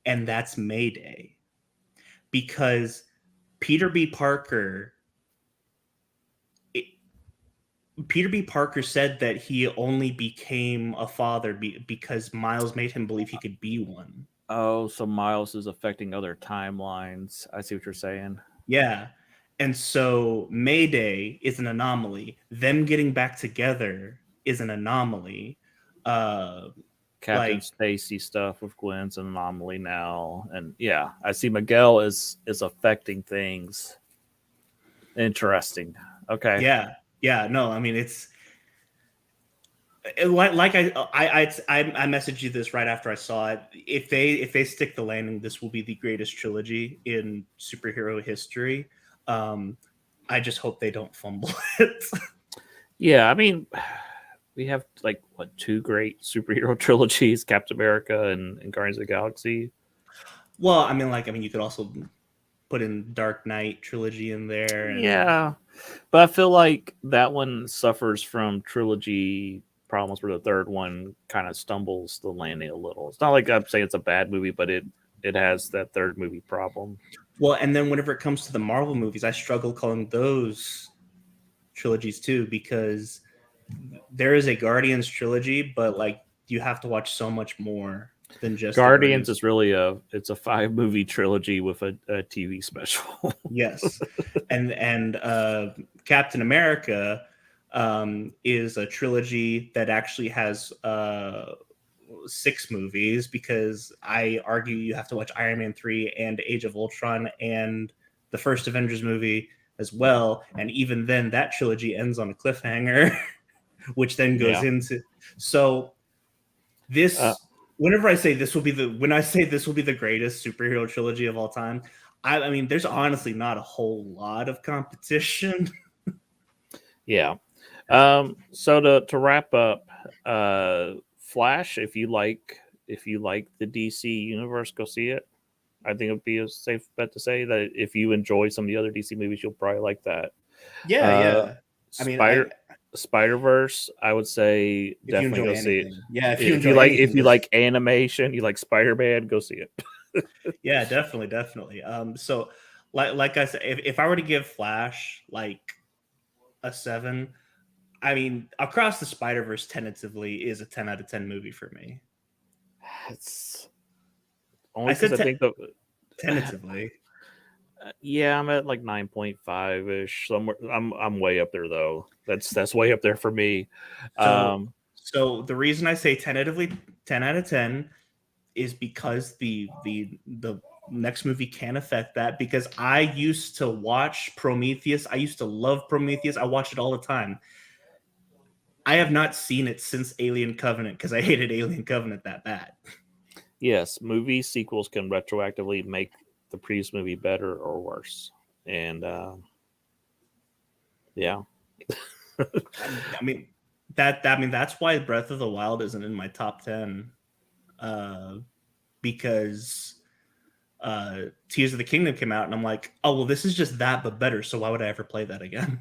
and that's Mayday. Because Peter B. Parker, it, Peter B. Parker said that he only became a father because Miles made him believe he could be one. oh, so Miles is affecting other timelines. I see what you're saying. Yeah. And so Mayday is an anomaly. Them getting back together is an anomaly. Uh Captain like Stacy stuff with Gwen's an anomaly now, and yeah, I see Miguel is affecting things. Interesting. Okay. yeah, no, I mean like I messaged you this right after I saw it. If they stick the landing, this will be the greatest trilogy in superhero history. Um I just hope they don't fumble it. Yeah, I mean, we have like what two great superhero trilogies: Captain America and Guardians of the Galaxy. Well, I mean you could also put in Dark Knight trilogy in there and Yeah, but I feel like that one suffers from trilogy problems, where the third one kind of stumbles the landing a little. It's not like I'm saying it's a bad movie, but it has that third movie problem. well, and then whenever it comes to the Marvel movies, I struggle calling those trilogies too because there is a Guardians trilogy, but like you have to watch so much more than just the Guardians Guardians. is really it's a 5 movie trilogy with a TV special. Yes, and Captain America is a trilogy that actually has 6 movies because I argue you have to watch Iron Man 3 and Age of Ultron and the first Avengers movie as well. And even then, that trilogy ends on a cliffhanger, which then goes Yeah. into. So, Uh, whenever I say this will be when I say this will be the greatest superhero trilogy of all time, I mean, there's honestly not a whole lot of competition. yeah. So to wrap up, Flash, if you like the DC universe, go see it. I think it would be a safe bet to say that if you enjoy some of the other DC movies, you'll probably like that. Yeah, Uh, yeah. I mean, Spider Spider Verse, I would say if you definitely enjoy go see it. anything, yeah, if you If enjoy anything, you this like animation, you like Spider Man, go see it. yeah, definitely. So like I said, if I were to give Flash like a 7, I mean, Across the Spider Verse tentatively is a 10 out of 10 movie for me. It's I only because said I think the tentatively. yeah, I'm at like 9.5 ish. Somewhere I'm way up there though. That's way up there for me. So Um, so the reason I say tentatively 10 out of 10 is because the next movie can affect that because I used to watch Prometheus. I used to love Prometheus. I watch it all the time. I have not seen it since Alien Covenant because I hated Alien Covenant that bad. yes, movie sequels can retroactively make the previous movie better or worse. And yeah, I mean I mean that's why Breath of the Wild isn't in my top 10 uh because Tears of the Kingdom came out and I'm like, "Oh, well this is just that but better, so why would I ever play that again?"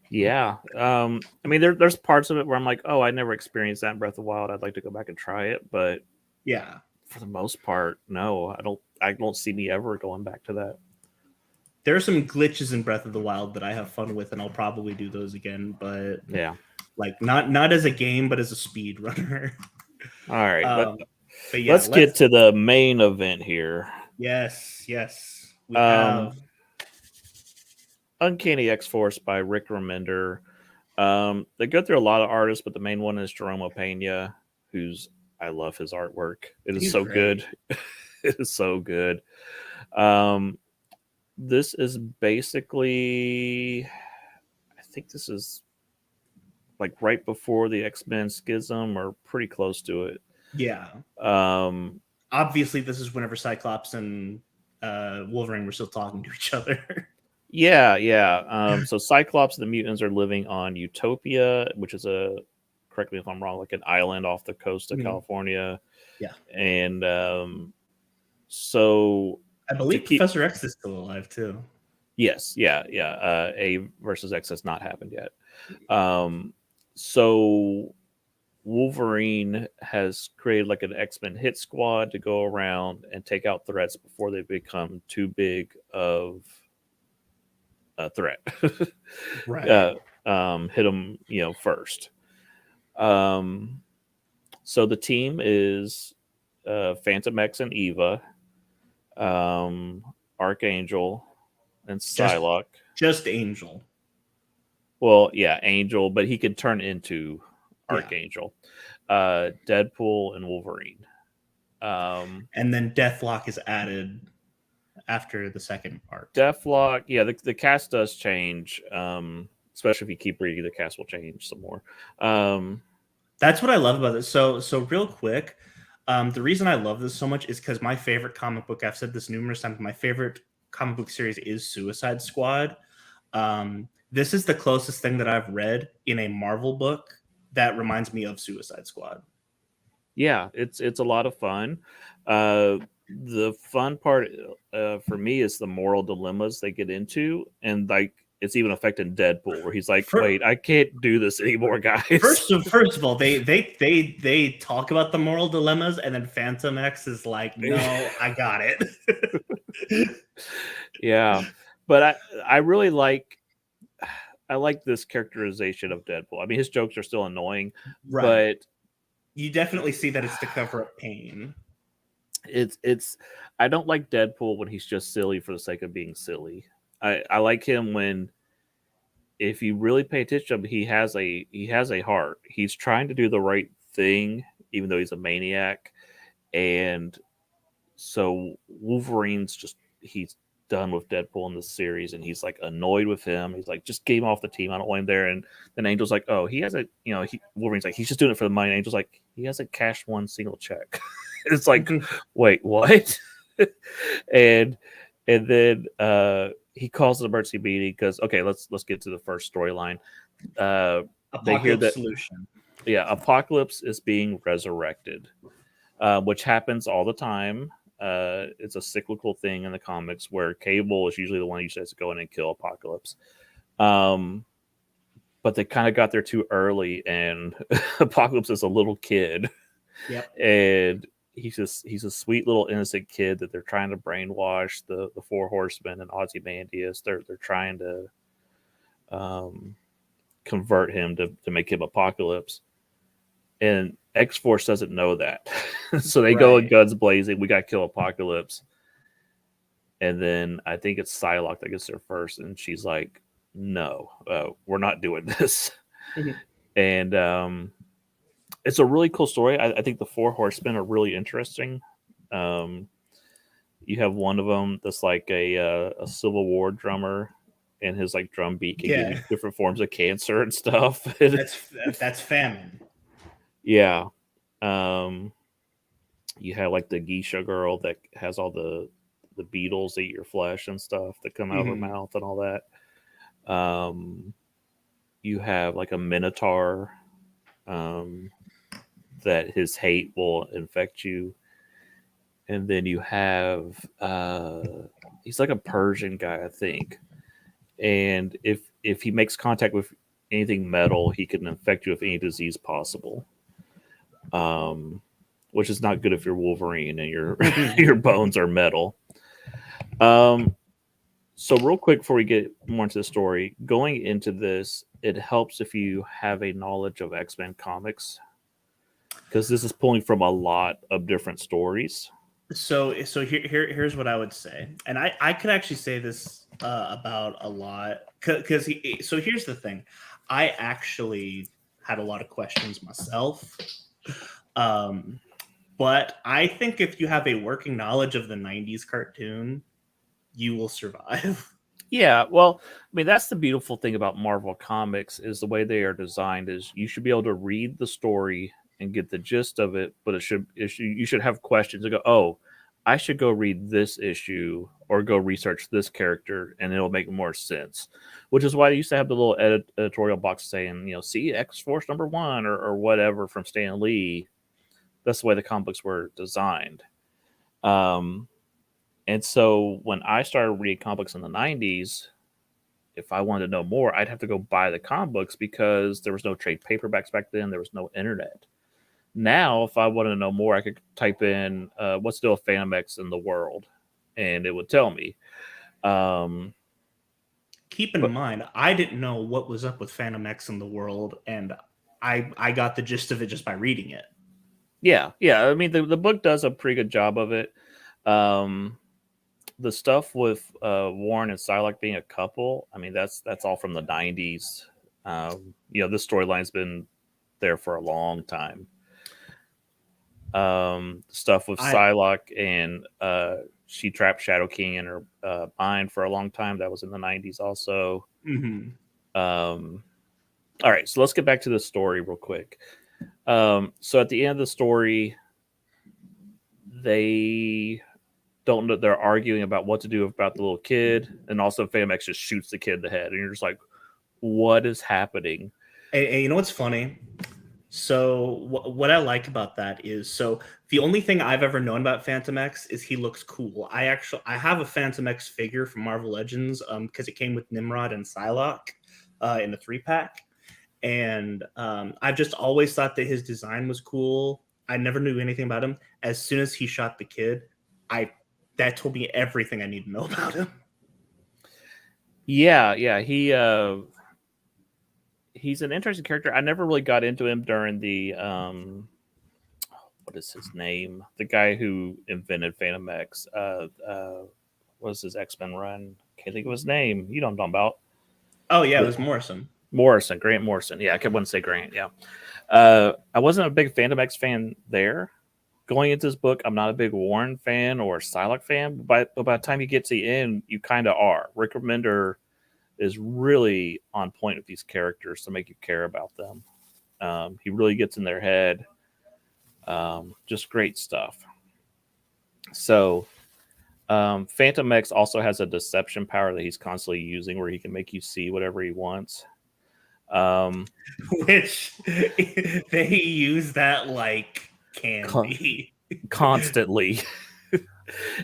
yeah. I mean, there's parts of it where I'm like, oh, I never experienced that in Breath of the Wild. I'd like to go back and try it, but Yeah. for the most part, no, I don't see me ever going back to that. There are some glitches in Breath of the Wild that I have fun with and I'll probably do those again, but Yeah. Like not as a game, but as a speed runner. All right, But yeah, let's get to the main event here. Yes, we have Uncanny X-Force by Rick Remender. They go through a lot of artists, but the main one is Jerome Pena, who's I love his artwork. It is he's so great. good. It is so good. This is basically, I think this is like right before the X-Men schism or pretty close to it. Yeah. Obviously, this is whenever Cyclops and Wolverine were still talking to each other. Yeah. So Cyclops and the mutants are living on Utopia, which is correct me if I'm wrong, like an island off the coast of California. Yeah. And so I believe Professor X is still alive too. Yes, yeah. A versus X has not happened yet. So Wolverine has created like an X-Men hit squad to go around and take out threats before they become too big of a threat. Right. Hit them, first. So the team is Phantom X and Eva, Archangel, and Psylocke. Just Angel. Well, yeah, Angel, but he could turn into Archangel. Deadpool and Wolverine. And then Deathlock is added after the second part. Deathlock, yeah, the cast does change. Especially if you keep reading, the cast will change some more. That's what I love about this. So real quick, the reason I love this so much is because my favorite comic book, I've said this numerous times, my favorite comic book series is Suicide Squad. This is the closest thing that I've read in a Marvel book that reminds me of Suicide Squad. Yeah, it's a lot of fun. The fun part for me is the moral dilemmas they get into, and like it's even affecting Deadpool, where he's like, "Wait, I can't do this anymore, guys." First of all, they talk about the moral dilemmas, and then Phantom X is like, "No, I got it." Yeah, but I really like this characterization of Deadpool. I mean, his jokes are still annoying, right? But you definitely see that it's to cover up pain. It's I don't like Deadpool when he's just silly for the sake of being silly. I like him when, if you really pay attention to him, he has a heart. He's trying to do the right thing, even though he's a maniac. And so Wolverine's he's done with Deadpool in this series, and he's like annoyed with him. He's like, just get him off the team. I don't want him there. And then Angel's like, oh, he hasn't, Wolverine's like, he's just doing it for the money. Angel's like, he hasn't cashed one single check. It's like, wait, what? and then he calls an emergency meeting because, okay, let's get to the first storyline. They hear that solution. Yeah, Apocalypse is being resurrected, which happens all the time. It's a cyclical thing in the comics where Cable is usually the one who says to go in and kill Apocalypse. But they kind of got there too early, and Apocalypse is a little kid. Yep. And he's a sweet little innocent kid that they're trying to brainwash. The Four Horsemen and Ozymandias, they're trying to convert him to make him Apocalypse. And X-Force doesn't know that. So they go in guns blazing. We got to kill Apocalypse. And then I think it's Psylocke that gets there first. And she's like, no, we're not doing this. Mm-hmm. And it's a really cool story. I think the Four Horsemen are really interesting. You have one of them that's like a Civil War drummer, and his like drum beat can give you different forms of cancer and stuff. That's famine. Yeah. You have like the geisha girl that has all the beetles eat your flesh and stuff that come out of her mouth and all that. You have like a minotaur that his hate will infect you. And then you have he's like a Persian guy, I think. And if he makes contact with anything metal, he can infect you with any disease possible. Which is not good if you're Wolverine and your bones are metal. So real quick before we get more into the story, going into this, it helps if you have a knowledge of X-Men comics, because this is pulling from a lot of different stories. Here's what I would say, and I could actually say this about a lot, because so here's the thing, I actually had a lot of questions myself, um, but I think if you have a working knowledge of the '90s cartoon, you will survive. Yeah, well, I mean that's the beautiful thing about Marvel comics is the way they are designed is you should be able to read the story and get the gist of it, but you should have questions and go, "Oh, I should go read this issue or go research this character and it'll make more sense." Which is why they used to have the little editorial box saying, "See X-Force number 1 or whatever from Stan Lee." That's the way the comic books were designed. Um and so when I started reading comic books in the 90s, if I wanted to know more, I'd have to go buy the comic books because there was no trade paperbacks back then. There was no internet. Now, if I wanted to know more, I could type in what's still Phantom X in the world, and it would tell me. Um, Keep in but mind, I didn't know what was up with Phantom X in the world, and I got the gist of it just by reading it. yeah. I mean, the book does a pretty good job of it. Um, the stuff with Warren and Psylocke being a couple, I mean, that's all from the 90s. This storyline's been there for a long time. Stuff with I Psylocke and she trapped Shadow King in her mind for a long time. That was in the 90s also. mhm. Um, all right, so let's get back to the story real quick. So at the end of the story, they don't know, they're arguing about what to do about the little kid, and also Phantom X just shoots the kid in the head, and you're just like, what is happening? And you know what's funny? So what I like about that is, so the only thing I've ever known about Phantom X is he looks cool. I have a Phantom X figure from Marvel Legends because it came with Nimrod and Psylocke in the 3-pack, and I've just always thought that his design was cool. I never knew anything about him. As soon as he shot the kid, I that told me everything I need to know about him. Yeah, he's an interesting character. I never really got into him during the what is his name? The guy who invented Phantom X. What was his X-Men run? Can't think of his name. You know what I'm talking about. Oh yeah, it was Morrison. Grant Morrison. Yeah, I wouldn't say Grant. Yeah. I wasn't a big Phantom X fan there. Going into this book, I'm not a big Warren fan or Psylocke fan, but by the time you get to the end, you kind of are. Rick Remender is really on point with these characters to make you care about them. He really gets in their head. Just great stuff. So, Phantom X also has a deception power that he's constantly using where he can make you see whatever he wants. Which they use that like candy. Constantly.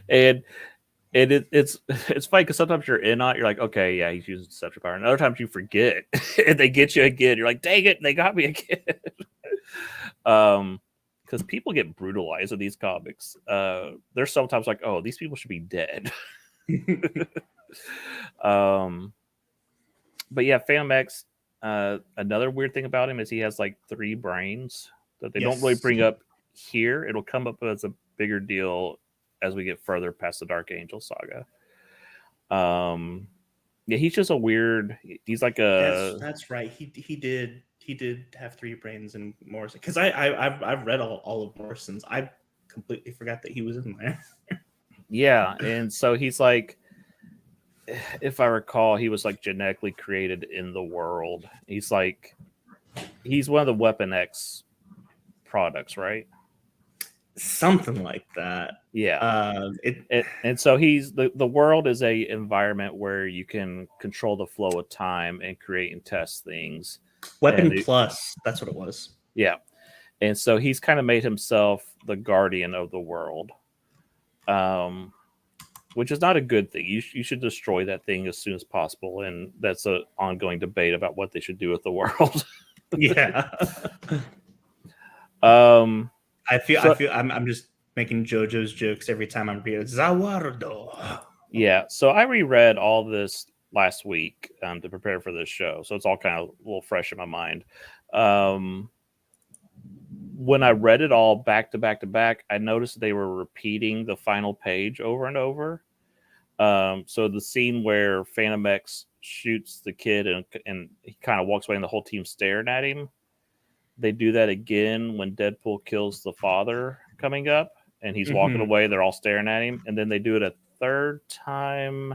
and it's funny because sometimes you're in on it, you're like, okay, yeah, he's using deception power, and other times you forget and they get you again. You're like, dang it, they got me again. Because people get brutalized in these comics. There's sometimes like, oh, these people should be dead. But yeah, Phantom X. Another weird thing about him is he has like 3 brains that they don't really Yes. bring up here. It'll come up as a bigger deal as we get further past the Dark Angel saga. Yeah, he's just a weird. He's like a That's right. He did have 3 brains in Morrison, because I've read all of Morrison's. I completely forgot that he was in there. yeah, and so he's like, if I recall, he was like genetically created in the world. He's one of the Weapon X products, right? Something like that. Yeah. And so he's the world is a environment where you can control the flow of time and create and test things. Weapon Plus, that's what it was. Yeah. And so he's kind of made himself the guardian of the world, which is not a good thing. You should destroy that thing as soon as possible, and that's an ongoing debate about what they should do with the world. Yeah. I feel I'm just making JoJo's jokes every time I'm reading Zawardo. Yeah, so I reread all this last week to prepare for this show, so it's all kind of a little fresh in my mind. Um, when I read it all back to back to back, I noticed they were repeating the final page over and over. So the scene where Phantom X shoots the kid and he kind of walks away and the whole team's staring at him. They do that again when Deadpool kills the father coming up and he's walking Mhm. away. They're all staring at him. And then they do it a third time.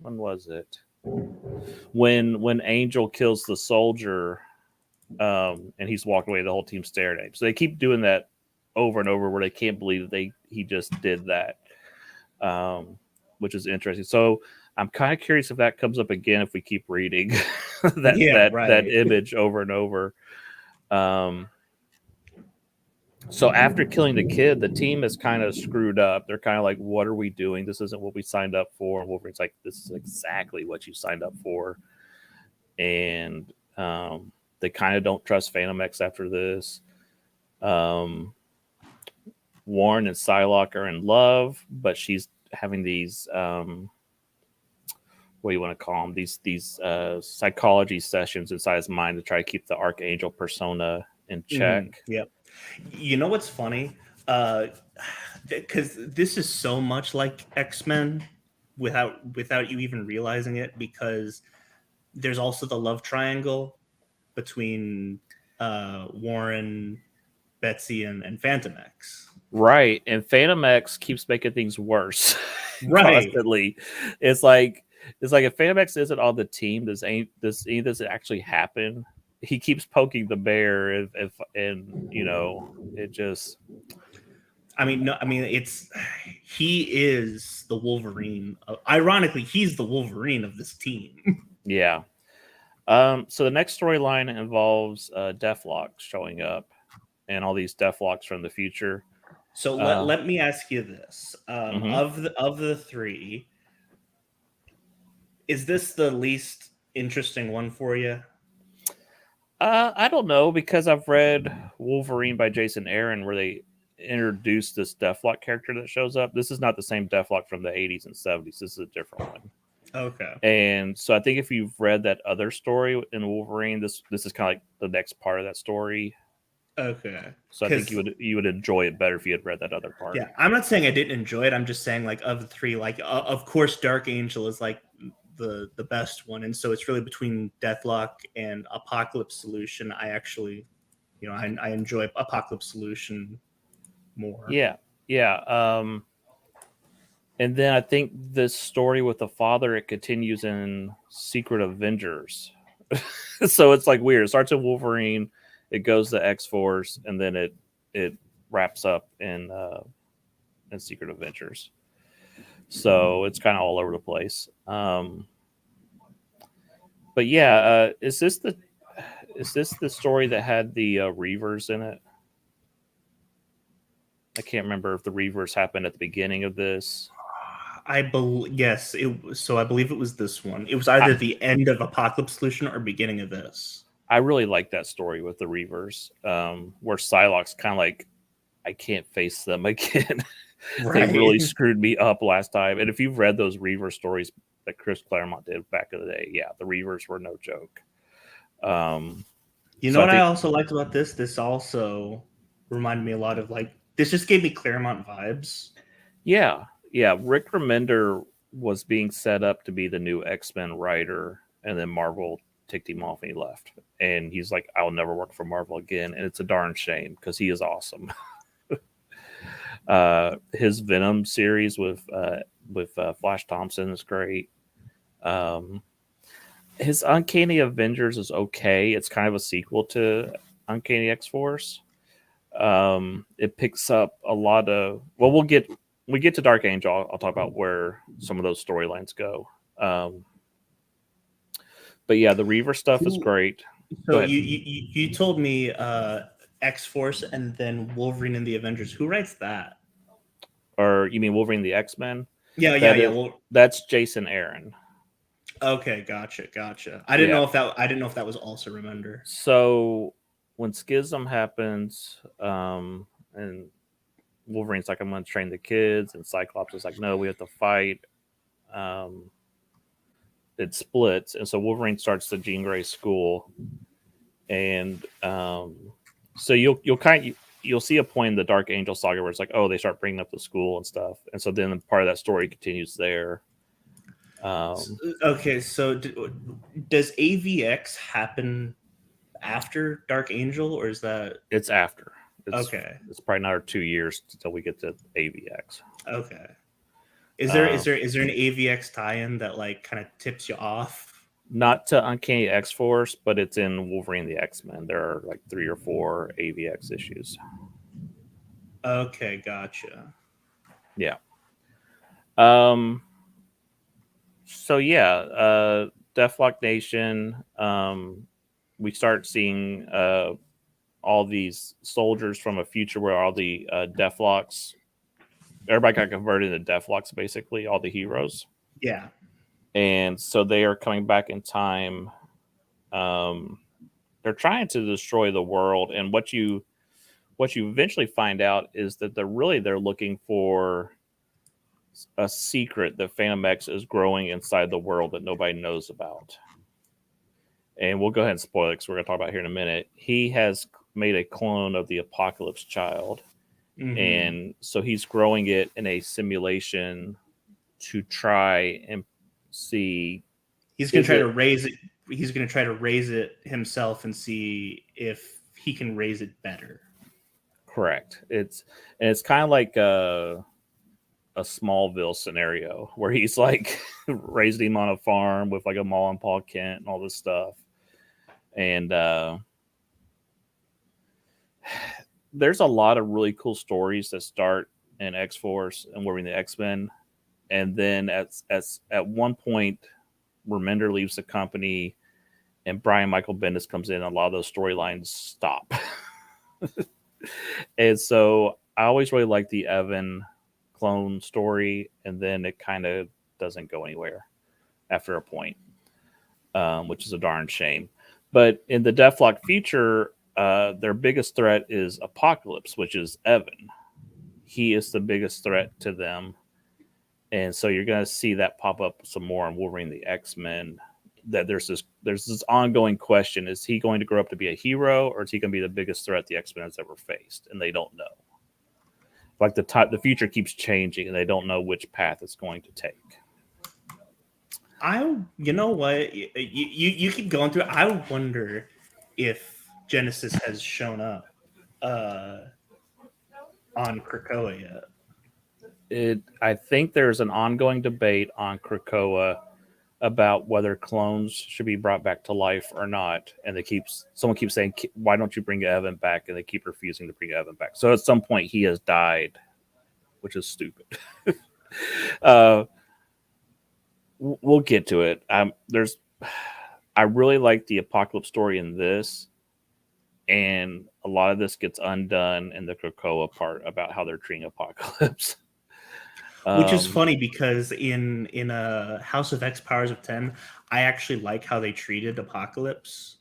When was it? When Angel kills the soldier and he's walking away, the whole team's staring at him. So they keep doing that over and over where they can't believe that he just did that. Which is interesting. So I'm kind of curious if that comes up again if we keep reading Yeah, that right. image over and over. Um, so after killing the kid, the team is kind of screwed up. They're kind of like, "What are we doing? This isn't what we signed up for." And Wolverine's like, "This is exactly what you signed up for." And they kind of don't trust Phantom X after this. Um, Warren and Psylocke are in love, but she's having these what do you want to call them? These psychology sessions inside his mind to try to keep the Archangel persona in check. Yep. You know what's funny? Because this is so much like X-Men without you even realizing it, because there's also the love triangle between Warren, Betsy, and Phantom X. Right. And Phantom X keeps making things worse Right. constantly. It's like if Phantom X isn't on the team, does any of this actually happen? He keeps poking the bear if and it just I mean, no, I mean he is the Wolverine. Ironically, he's the Wolverine of this team. yeah. So the next storyline involves Deathlock showing up and all these Deathlocks from the future. So Uh, let me ask you this: mhm. of the three, is this the least interesting one for you? I don't know because I've read Wolverine by Jason Aaron where they introduced this Deathlock character that shows up. This is not the same Deathlock from the 80s and 70s. This is a different one. Okay. And so I think if you've read that other story in Wolverine, this is kind of like the next part of that story. Okay. So I think Because you would enjoy it better if you had read that other part. yeah, I'm not saying I didn't enjoy it. I'm just saying, like, of the three, like, of course, Dark Angel is like the best one, and so it's really between Deathlock and Apocalypse Solution. I actually, I enjoy Apocalypse Solution more. Yeah, yeah. And then I think this story with the father it continues in Secret Avengers. So it's like weird. It starts in Wolverine, it goes to X Force, and then it wraps up in Secret Adventures. So it's kind of all over the place. But yeah, is this the story that had the Reavers in it? I can't remember if the Reavers happened at the beginning of this. I believe yes. So I believe it was this one. It was I, either the end of Apocalypse Solution or beginning of this. I really like that story with the Reavers, where Psylocke's kind of like, I can't face them again. They Right. really screwed me up last time. And if you've read those Reaver stories that Chris Claremont did back in the day, yeah, the Reavers were no joke. Um, You know so I what I think, also liked about this? This also reminded me a lot of, like, this just gave me Claremont vibes. yeah, yeah, Rick Remender was being set up to be the new X-Men writer, and then Marvel ticked him off and he left. And he's like, I'll never work for Marvel again. And it's a darn shame because he is awesome. His Venom series with Flash Thompson is great. Um, his Uncanny Avengers is okay. It's kind of a sequel to Uncanny X Force. It picks up a lot of we get to Dark Angel. I'll talk about where some of those storylines go. But yeah, the Reaver stuff is Who? great. Go So ahead. you told me X Force and then Wolverine and the Avengers. Who writes that? Or you mean Wolverine the X Men? Yeah, yeah, That yeah. is Well, that's Jason Aaron. okay, gotcha. Yeah. I didn't know if that was also Remender. So when Schism happens, and Wolverine's like, I'm going to train the kids, and Cyclops is like, no, we have to fight. Um, it splits, and so Wolverine starts the Jean Grey school, and so you'll see a point in the Dark Angel saga where it's like, oh, they start bringing up the school and stuff, and so then part of that story continues there. Okay, so does AVX happen after Dark Angel, or is that It's after. okay? It's probably another 2 years until we get to AVX. Okay. Is there an AVX tie-in that like kind of tips you off? Not to Uncanny X-Force, but it's in Wolverine the X-Men. There are like 3 or 4 AVX issues. Okay, gotcha. Yeah. So yeah, Deathlock Nation. We start seeing all these soldiers from a future where all the Deathlocks, everybody got converted into Deathlocks, basically all the heroes. Yeah. And so they are coming back in time. They're trying to destroy the world, and what you eventually find out is that they're looking for a secret that Phantom X is growing inside the world that nobody knows about. And we'll go ahead and spoil it because we're going to talk about it here in a minute. He has made a clone of the Apocalypse Child, and so he's growing it in a simulation to try and see. He's going to try to raise it. He's going to try to raise it himself and see if he can raise it better. Correct. It's kind of like a Smallville scenario where he's like raised him on a farm with like a Ma and Pa Kent and all this stuff. And there's a lot of really cool stories that start in X-Force and Wolverine the X-Men. And then at one point, Remender leaves the company and Brian Michael Bendis comes in. And a lot of those storylines stop. And so I always really like the Evan clone story, and then it kind of doesn't go anywhere after a point, which is a darn shame. But in the Deathlock future, their biggest threat is Apocalypse, which is Evan. He is the biggest threat to them. And so you're going to see that pop up some more on Wolverine the X-Men, that there's this ongoing question: is he going to grow up to be a hero, or is he going to be the biggest threat the X-Men has ever faced? And they don't know. Like the future keeps changing, and they don't know which path it's going to take. You know what? You keep going through it. I wonder if Genesis has shown up on Krakoa yet. I think there's an ongoing debate on Krakoa about whether clones should be brought back to life or not, and someone keeps saying, "Why don't you bring Evan back?" And they keep refusing to bring Evan back. So at some point, he has died, which is stupid. We'll get to it. I really like the Apocalypse story in this, and a lot of this gets undone in the Krakoa part about how they're treating Apocalypse. Which is funny because in House of X Powers of 10, I actually like how they treated Apocalypse.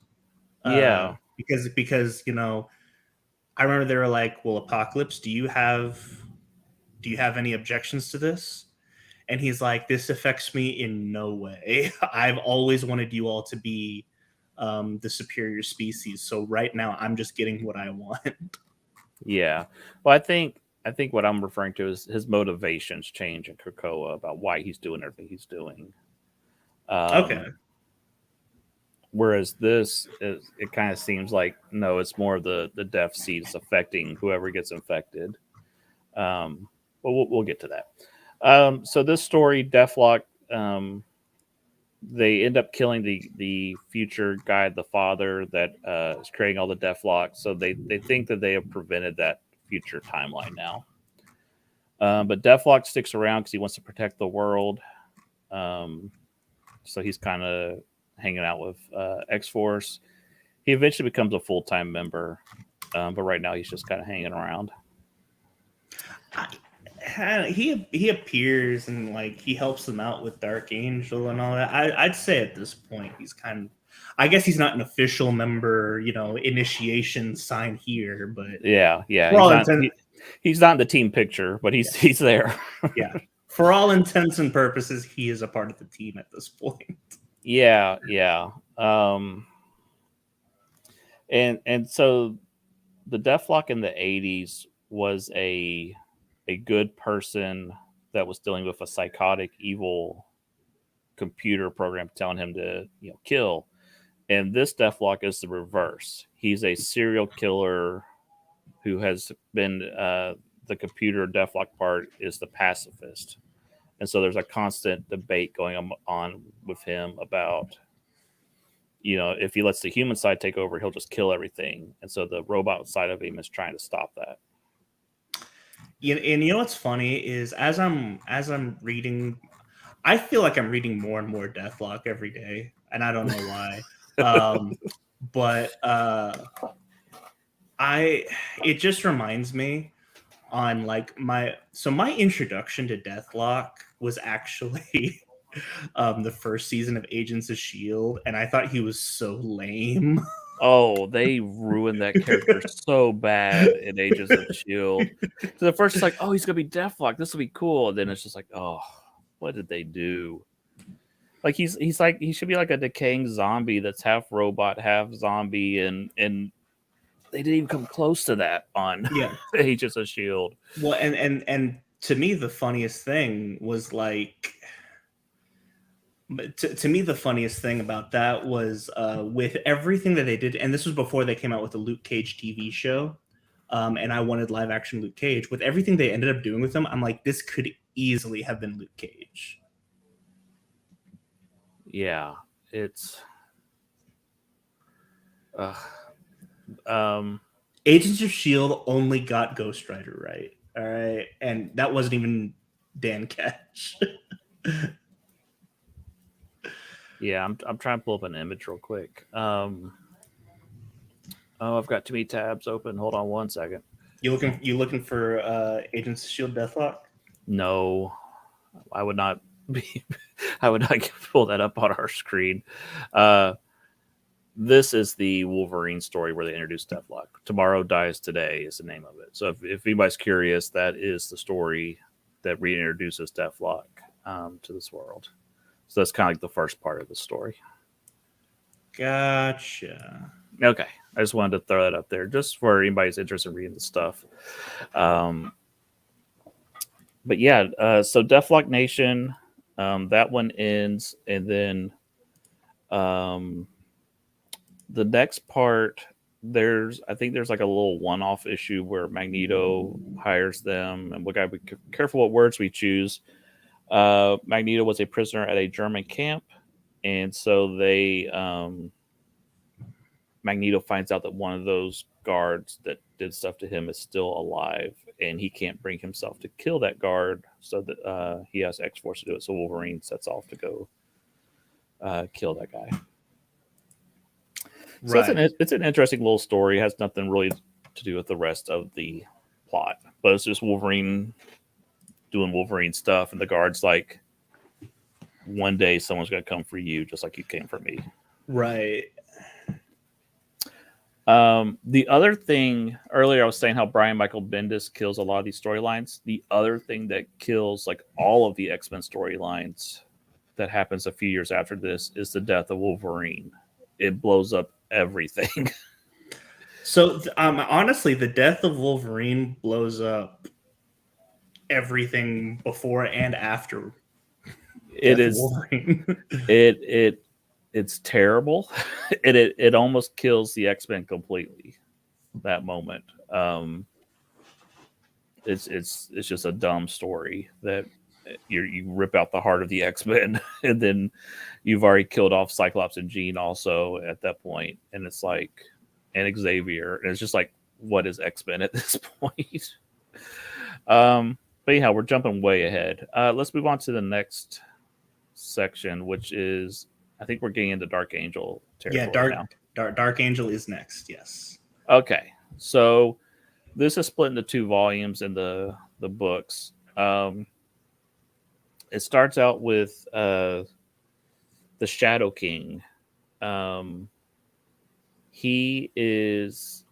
Yeah. Because you know, I remember they were like, "Well, Apocalypse, do you have any objections to this?" And he's like, "This affects me in no way. I've always wanted you all to be the superior species. So right now, I'm just getting what I want." Yeah. Well, I think what I'm referring to is his motivations change in Krakoa about why he's doing everything he's doing. Okay. Whereas this it kind of seems like, no, it's more of the death seeds affecting whoever gets infected. But we'll get to that. So this story, Deathlock, they end up killing the future guy, the father that is creating all the Deathlocks. So they think that they have prevented that future timeline now. But Deathlock sticks around because he wants to protect the world. So he's kind of hanging out with X-Force. He eventually becomes a full-time member, but right now he's just kind of hanging around. He appears and like he helps them out with Dark Angel and all that. I'd say at this point he's kind of, I guess he's not an official member, you know, initiation sign here, but yeah, he's not in the team picture, but he's there. Yeah, for all intents and purposes, he is a part of the team at this point. Yeah, yeah. And so the Deathlock in the 80s was a good person that was dealing with a psychotic evil computer program telling him to, kill. And this Deathlock is the reverse. He's a serial killer who has been the computer Deathlock part is the pacifist. And so there's a constant debate going on with him about, if he lets the human side take over, he'll just kill everything. And so the robot side of him is trying to stop that. And you know what's funny is as I'm reading, I feel like I'm reading more and more Deathlock every day, and I don't know why. But I it just reminds me on like my introduction to Deathlock was actually the first season of Agents of Shield, and I thought he was so lame. Oh, they ruined that character so bad in Agents of Shield. So the first, it's like, oh, he's gonna be Deathlock. This will be cool. And then it's just like, oh, what did they do? Like he's like he should be like a decaying zombie that's half robot, half zombie, and they didn't even come close to that on Yeah. Agents of Shield. Well, and to me the funniest thing was like to me the funniest thing about that was with everything that they did, and this was before they came out with the Luke Cage TV show. And I wanted live action Luke Cage. With everything they ended up doing with him, I'm like, this could easily have been Luke Cage. Yeah, it's uh, um Agents of Shield only got Ghost Rider right. All right, and that wasn't even Dan Cash. yeah, I'm trying to pull up an image real quick. Oh, I've got too many tabs open. Hold on one second. You looking for Agents of Shield Deathlock? No, I would not be. I would not pull that up on our screen. Uh, this is the Wolverine story where they introduced Deathlock. Tomorrow Dies Today is the name of it. So if anybody's curious, that is the story that reintroduces Deathlock to this world. So that's kind of like the first part of the story. Gotcha. Okay, I just wanted to throw that up there, just for anybody's interested in reading the stuff. Um, but yeah, so Deathlock Nation, that one ends, and then um, the next part, I think there's like a little one-off issue where Magneto hires them, and we got to be careful what words we choose. Magneto was a prisoner at a German camp, and so Magneto finds out that one of those guards that did stuff to him is still alive, and he can't bring himself to kill that guard, so that he has X Force to do it. So Wolverine sets off to go kill that guy. So Right. it's an interesting little story. It has nothing really to do with the rest of the plot, but it's just Wolverine doing Wolverine stuff, and the guard's like, one day someone's gonna come for you, just like you came for me. Right. The other thing earlier, I was saying how Brian Michael Bendis kills a lot of these storylines. The other thing that kills like all of the X-Men storylines that happens a few years after this is the death of Wolverine. It blows up everything. So honestly, the death of Wolverine blows up everything before and after it Death of is Wolverine. it's terrible. It almost kills the X-Men completely. That moment. It's just a dumb story that you rip out the heart of the X-Men, and then you've already killed off Cyclops and Jean also at that point, and it's like, and Xavier, and it's just like, what is X-Men at this point? But anyhow, we're jumping way ahead. Let's move on to the next section, which is, I think we're getting into Dark Angel Yeah, territory now. Dark Angel is next. Yes. Okay, so this is split into two volumes in the books. It starts out with the Shadow King. Um, he is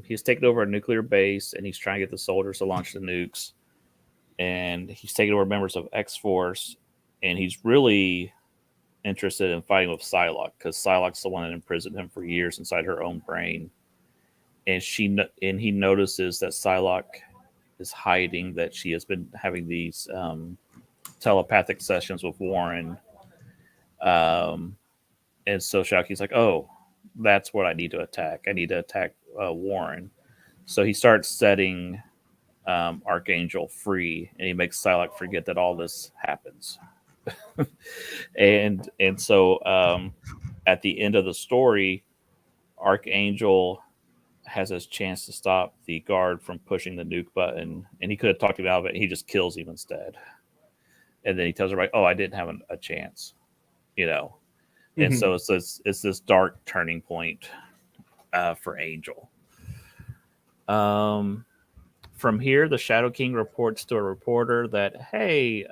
he's taken over a nuclear base, and he's trying to get the soldiers to launch the nukes. And he's taken over members of X Force, and he's really interested in fighting with Psylocke because Psylocke's the one that imprisoned him for years inside her own brain, and he notices that Psylocke is hiding that she has been having these telepathic sessions with Warren. Um, and so Shockey's like, "Oh, that's what I need to attack. I need to attack Warren." So he starts setting Archangel free, and he makes Psylocke forget that all this happens. And so at the end of the story, Archangel has his chance to stop the guard from pushing the nuke button, and he could have talked him out of it. He just kills him instead, and then he tells her like, "Oh, I didn't have a chance," you know. And Mhm. so it's this dark turning point for Angel. Um, from here, the Shadow King reports to a reporter that, "Hey,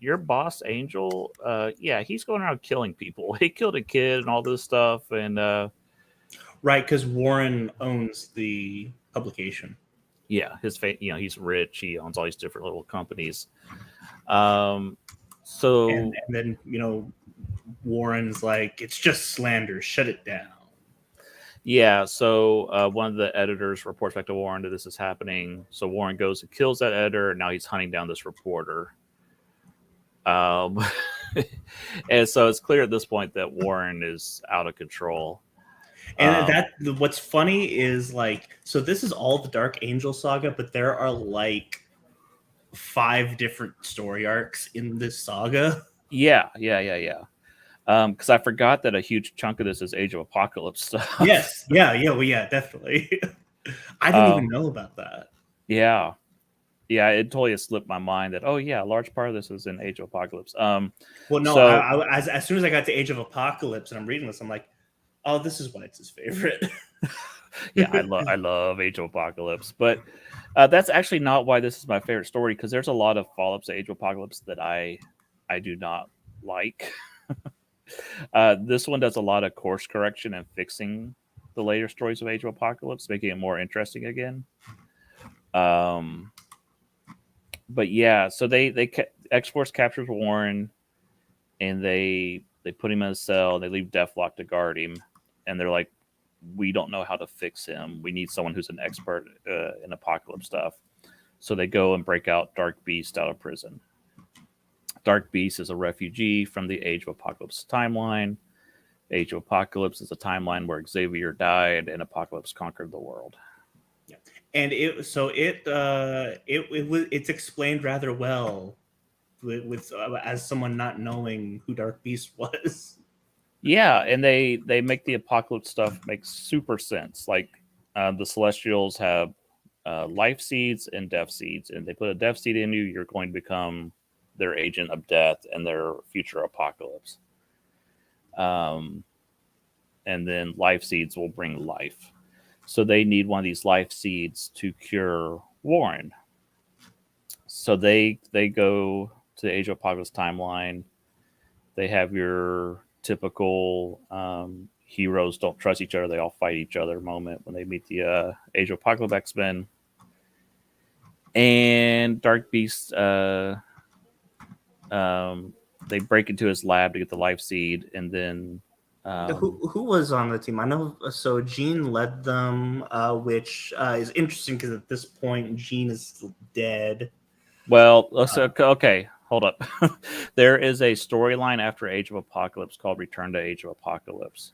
your boss Angel, yeah, he's going around killing people. He killed a kid and all this stuff, and Right, because Warren owns the publication. yeah, he's rich. He owns all these different little companies. Um, And so then, Warren's like, it's just slander, shut it down. yeah, so one of the editors reports back to Warren that this is happening. So Warren goes and kills that editor. And now he's hunting down this reporter. Um, and so it's clear at this point that Warren is out of control. And Um, what's funny is like, so this is all the Dark Angel saga, but there are like 5 different story arcs in this saga. yeah. Because I forgot that a huge chunk of this is Age of Apocalypse stuff. Yes, yeah, well, yeah, definitely. I didn't even um, know about that. yeah, yeah, it totally slipped my mind that a large part of this is in Age of Apocalypse. Well, no, So as soon as I got to Age of Apocalypse and I'm reading this, I'm like, oh, this is why it's his favorite. yeah, I love Age of Apocalypse, but that's actually not why this is my favorite story because there's a lot of follow-ups to Age of Apocalypse that I do not like. This one does a lot of course correction and fixing the later stories of Age of Apocalypse, making it more interesting again. Um, but yeah, so X Force captures Warren and they put him in a cell. They leave Deathlock to guard him, and they're like, "We don't know how to fix him. We need someone who's an expert in apocalypse stuff." So they go and break out Dark Beast out of prison. Dark Beast is a refugee from the Age of Apocalypse timeline. Age of Apocalypse is a timeline where Xavier died and Apocalypse conquered the world. Yeah. And it's explained rather well with as someone not knowing who Dark Beast was. Yeah, and they make the Apocalypse stuff make super sense. Like the Celestials have life seeds and death seeds, and they put a death seed in you, you're going to become their agent of death and their future apocalypse. Um, and then life seeds will bring life. So they need one of these life seeds to cure Warren. So they go to the Age of Apocalypse timeline. They have your typical heroes don't trust each other; they all fight each other moment when they meet the Age of Apocalypse X-Men. And Dark Beast, they break into his lab to get the life seed, and then Who was on the team? I know. So Jean led them, which is interesting because at this point Jean is still dead. well, okay, hold up. There is a storyline after Age of Apocalypse called Return to Age of Apocalypse,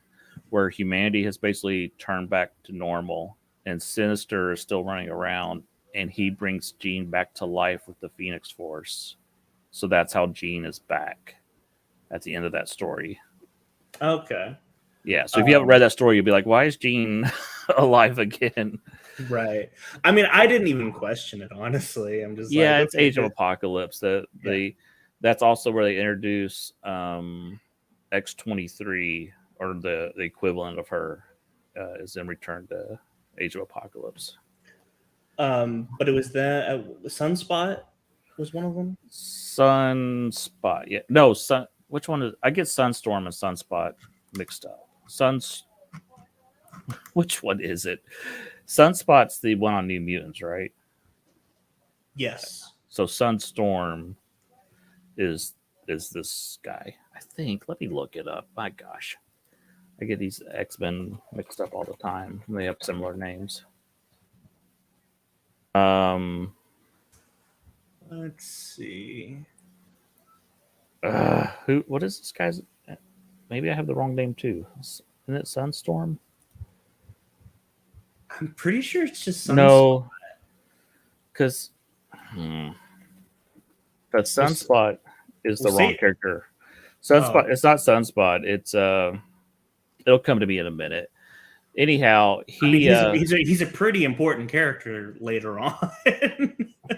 where humanity has basically turned back to normal, and Sinister is still running around, and he brings Jean back to life with the Phoenix Force. So that's how Jean is back at the end of that story. Okay. Yeah. So if you haven't read that story, you'll be like, "Why is Jean alive again?" Right. I mean, I didn't even question it, honestly. I'm just like, Yeah, it's okay, Age of Apocalypse. yeah. That's also where they introduce X-23 or the equivalent of her is in Return to Age of Apocalypse. But it was the Sunspot was one of them. Sunspot. Yeah. No, Sun which one is I get Sunstorm and Sunspot mixed up. Suns which one is it? Sunspot's the one on New Mutants, right? Yes. So Sunstorm is is this guy. I think. Let me look it up. My gosh. I get these X-Men mixed up all the time. They have similar names. Um, Let's see. who? What is this guy's? Maybe I have the wrong name too. Isn't it Sunstorm? I'm pretty sure it's just No, because the Sunspot is the we'll wrong see. character. Sunspot. Oh. It's not Sunspot. It's It'll come to me in a minute. Anyhow, I mean, he he's a pretty important character later on.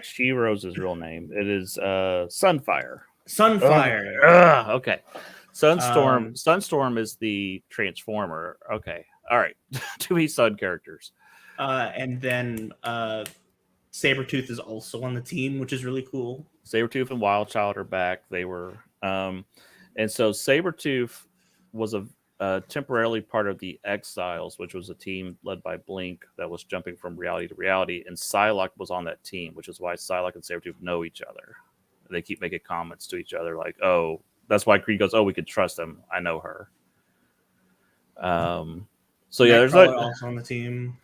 She-Ro's his real name. It is Sunfire. Sunfire. Okay. Sunstorm. Um, Sunstorm is the Transformer. Okay. All right. To be Sun characters. and then Sabretooth is also on the team, which is really cool. Sabretooth and Wildchild are back. They were, and so Sabretooth was temporarily part of the Exiles, which was a team led by Blink that was jumping from reality to reality, and Psylocke was on that team, which is why Psylocke and Sabretooth know each other. They keep making comments to each other like, "Oh," that's why Creed goes, "Oh, we could trust them. I know her." So yeah, there's also on the team.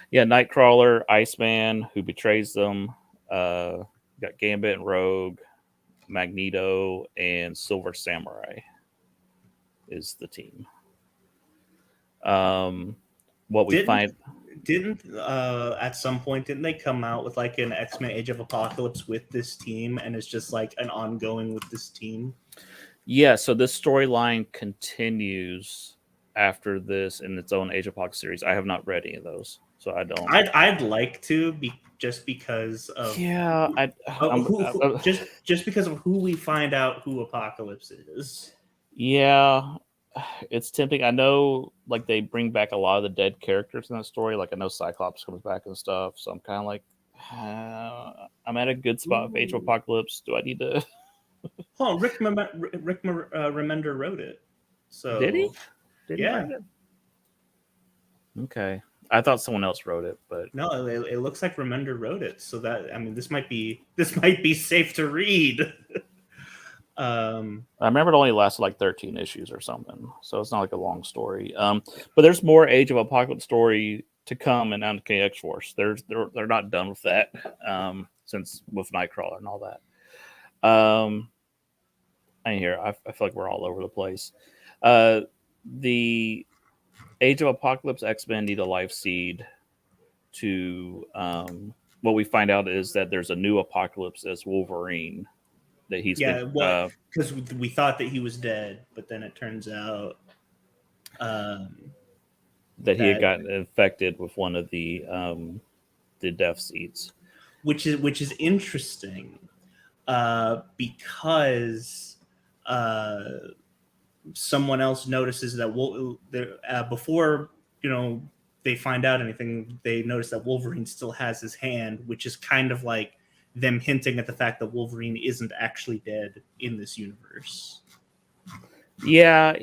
Yeah, Nightcrawler, Iceman, who betrays them. Got Gambit and Rogue, Magneto, and Silver Samurai is the team. What we find didn't at some point didn't they come out with like an X-Men Age of Apocalypse with this team, and it's just like an ongoing with this team? Yeah, so this storyline continues after this in its own Age of Apocalypse series. I have not read any of those, so I don't. I'd like to just because of just because of who we find out who Apocalypse is. Yeah, it's tempting. I know, like, they bring back a lot of the dead characters in that story. Like, I know Cyclops comes back and stuff. So I'm kind of like, I'm at a good spot of Age of Apocalypse. Do I need to? Oh, Rick Remender wrote it. So Did he? Did yeah. he write it? Okay, I thought someone else wrote it, but no, it looks like Remender wrote it. So that, I mean, this might be safe to read. I remember it only lasted like 13 issues or something, so it's not like a long story. But there's more Age of Apocalypse story to come in Uncanny X-Force. They're not done with that, since with Nightcrawler and all that. I hear. I feel like we're all over the place. The Age of Apocalypse X-Men need a life seed to. What we find out is that there's a new Apocalypse as Wolverine. That he's because we thought that he was dead, but then it turns out that he had gotten infected with one of the death seeds, which is interesting, because someone else notices that before they find out anything, they notice that Wolverine still has his hand, which is kind of like them hinting at the fact that Wolverine isn't actually dead in this universe. Yeah,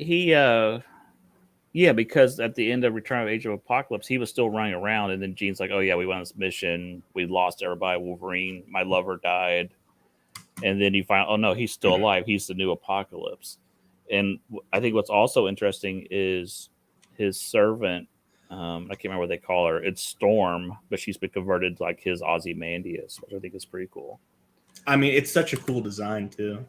because at the end of Return of Age of Apocalypse, he was still running around, and then Jean's like, "Oh yeah, we went on this mission. We lost everybody. Wolverine, my lover died." And then you find, oh no, he's still alive. He's the new Apocalypse. And I think what's also interesting is his servant. I can't remember what they call her. It's Storm, but she's been converted to like his Ozymandias, which I think is pretty cool. I mean, it's such a cool design too.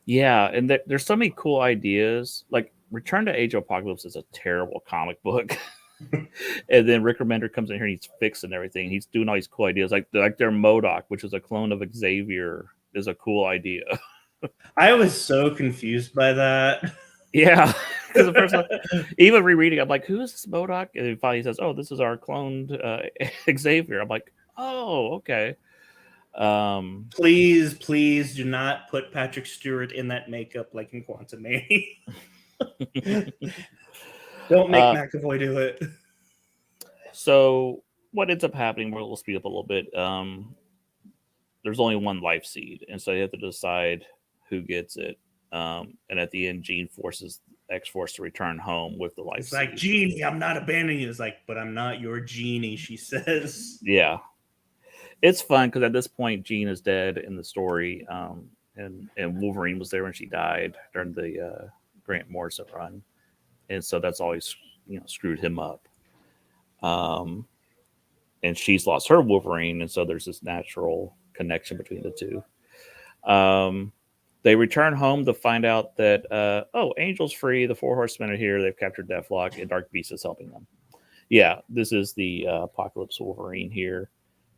Yeah, and there's so many cool ideas. Like Return to Age of Apocalypse is a terrible comic book. And then Rick Remender comes in here and he's fixing everything. He's doing all these cool ideas, like their MODOK, which is a clone of Xavier, is a cool idea. I was so confused by that. Yeah, because the first one, even rereading, I'm like, "Who is this MODOK?" And then finally he says, "Oh, this is our cloned Xavier." I'm like, "Oh, okay." Please do not put Patrick Stewart in that makeup like in Quantumania. Don't make McAvoy do it. So what ends up happening, we'll speed up a little bit. There's only one life seed, and so you have to decide who gets it. And at the end, Jean forces X-Force to return home with the life seed. Like, Jeannie, I'm not abandoning you. It's like, but I'm not your Jeannie, she says. Yeah. It's fun because at this point, Jean is dead in the story. and Wolverine was there when she died during the Grant Morrison run, and so that's always screwed him up. Um, and she's lost her Wolverine, and so there's this natural connection between the two. Um, they return home to find out that Angel's free, the Four Horsemen are here, they've captured Deathlock, and Dark Beast is helping them. Yeah, this is the Apocalypse Wolverine here,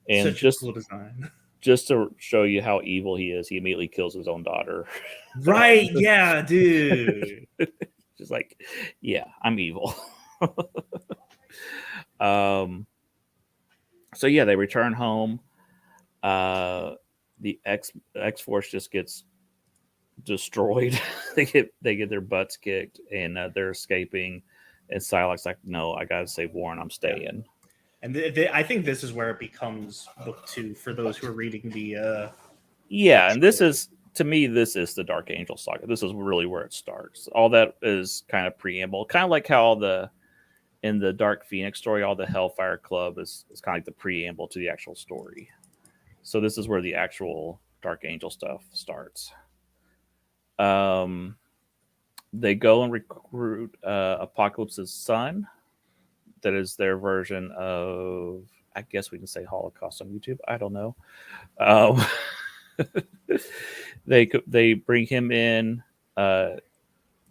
and Such a cool design. Just to show you how evil he is, he immediately kills his own daughter. Right? Yeah, dude. Just like, yeah, I'm evil. um. So yeah, they return home. The X Force just gets destroyed. they get their butts kicked, and they're escaping. And Psylocke's like, "No, I gotta save Warren. I'm staying." And I think this is where it becomes book 2 for those who are reading the. Yeah, and this is, to me, this is the Dark Angel saga. This is really where it starts. All that is kind of preamble, kind of like how in the Dark Phoenix story, all the Hellfire Club is kind of like the preamble to the actual story. So this is where the actual Dark Angel stuff starts. They go and recruit Apocalypse's son. That is their version of, I guess we can say, Holocaust on YouTube. I don't know. They bring him in.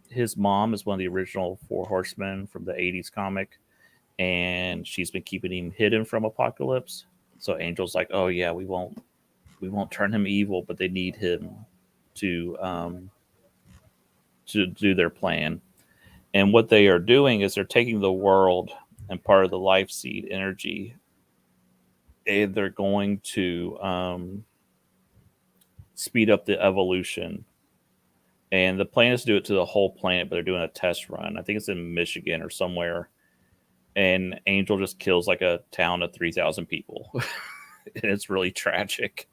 His mom is one of the original Four Horsemen from the '80s comic, and she's been keeping him hidden from Apocalypse. So Angel's like, "Oh yeah, we won't turn him evil, but they need him to do their plan." And what they are doing is they're taking the world and part of the life seed energy, and they're going to speed up the evolution. And the plan is to do it to the whole planet, but they're doing a test run. I think it's in Michigan or somewhere. And Angel just kills like a town of 3,000 people. And it's really tragic.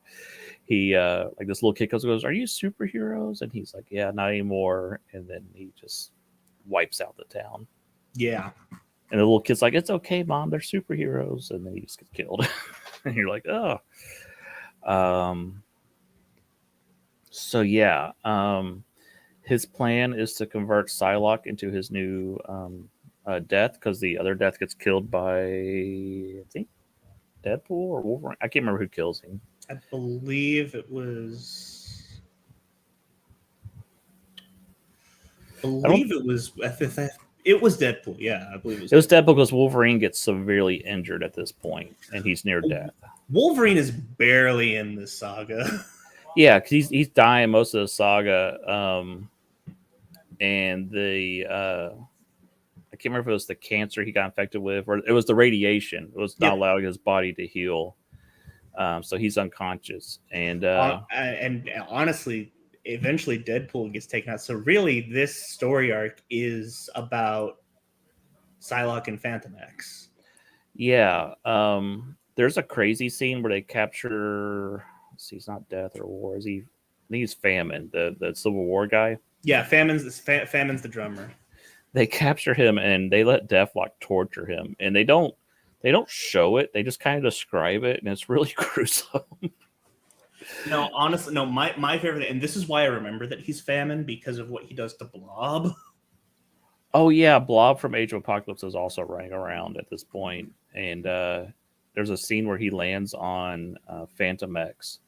He like this little kid goes, "Are you superheroes?" And he's like, "Yeah, not anymore." And then he just wipes out the town. Yeah. And the little kid's like, "It's okay, Mom, they're superheroes." And then he just gets killed. And you're like, "Oh." So yeah, his plan is to convert Psylocke into his new Death, because the other Death gets killed by, I think, Deadpool or Wolverine. I can't remember who kills him. I believe it was. It was Deadpool. Yeah, I believe it was Deadpool because Wolverine gets severely injured at this point, and he's near death. Wolverine is barely in this saga. Yeah, because he's dying most of the saga, and the I can't remember if it was the cancer he got infected with, or it was the radiation. It was not allowing his body to heal, so he's unconscious. And honestly, eventually Deadpool gets taken out. So really, this story arc is about Psylocke and Phantom X. Yeah, there's a crazy scene where they capture. Let's see, he's not Death or War. Is he? I think he's Famine, the Civil War guy. Yeah, Famine's the drummer. They capture him and they let Deathlock torture him, and they don't show it. They just kind of describe it, and it's really gruesome. No, honestly, no. My favorite, and this is why I remember that he's Famine, because of what he does to Blob. Oh yeah, Blob from Age of Apocalypse is also running around at this point, and there's a scene where he lands on Phantom X,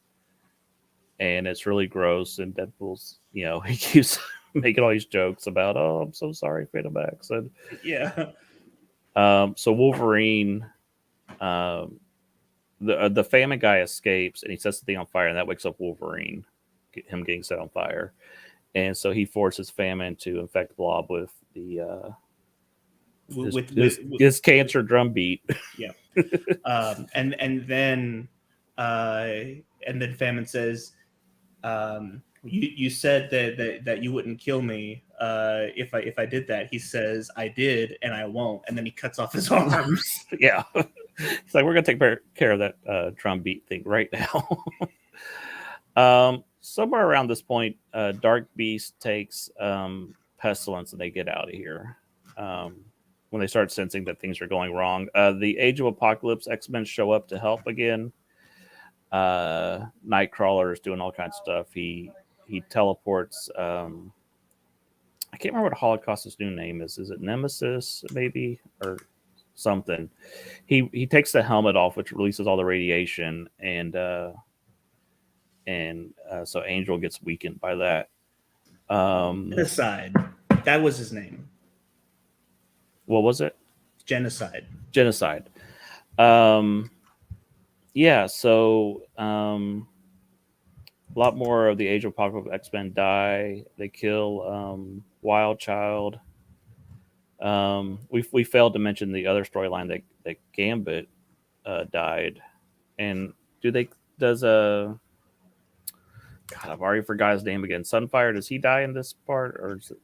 and it's really gross. And Deadpool's, he keeps making all these jokes about, "Oh, I'm so sorry, Phantom X." And yeah. So Wolverine, the Famine guy escapes, and he sets the thing on fire, and that wakes up Wolverine, him getting set on fire, and so he forces Famine to infect Blob with the his cancer drum beat. Yeah. And then Famine says, you said that you wouldn't kill me if I did that. He says, "I did, and I won't." And then he cuts off his arms. Yeah. He's like, "We're gonna take care of that drum beat thing right now." Somewhere around this point, Dark Beast takes Pestilence, and they get out of here. When they start sensing that things are going wrong, the Age of Apocalypse X-Men show up to help again. Nightcrawler is doing all kinds of stuff. He he teleports. I can't remember what Holocaust's new name is. Is it Nemesis, maybe, or something? He takes the helmet off, which releases all the radiation, and so Angel gets weakened by that. Genocide. That was his name. What was it? Genocide. Genocide. Yeah. So a lot more of the Age of Apocalypse X-Men die. They kill Wild Child. We failed to mention the other storyline that Gambit died, and does God, I've already forgot his name again. Sunfire, does he die in this part, or is it,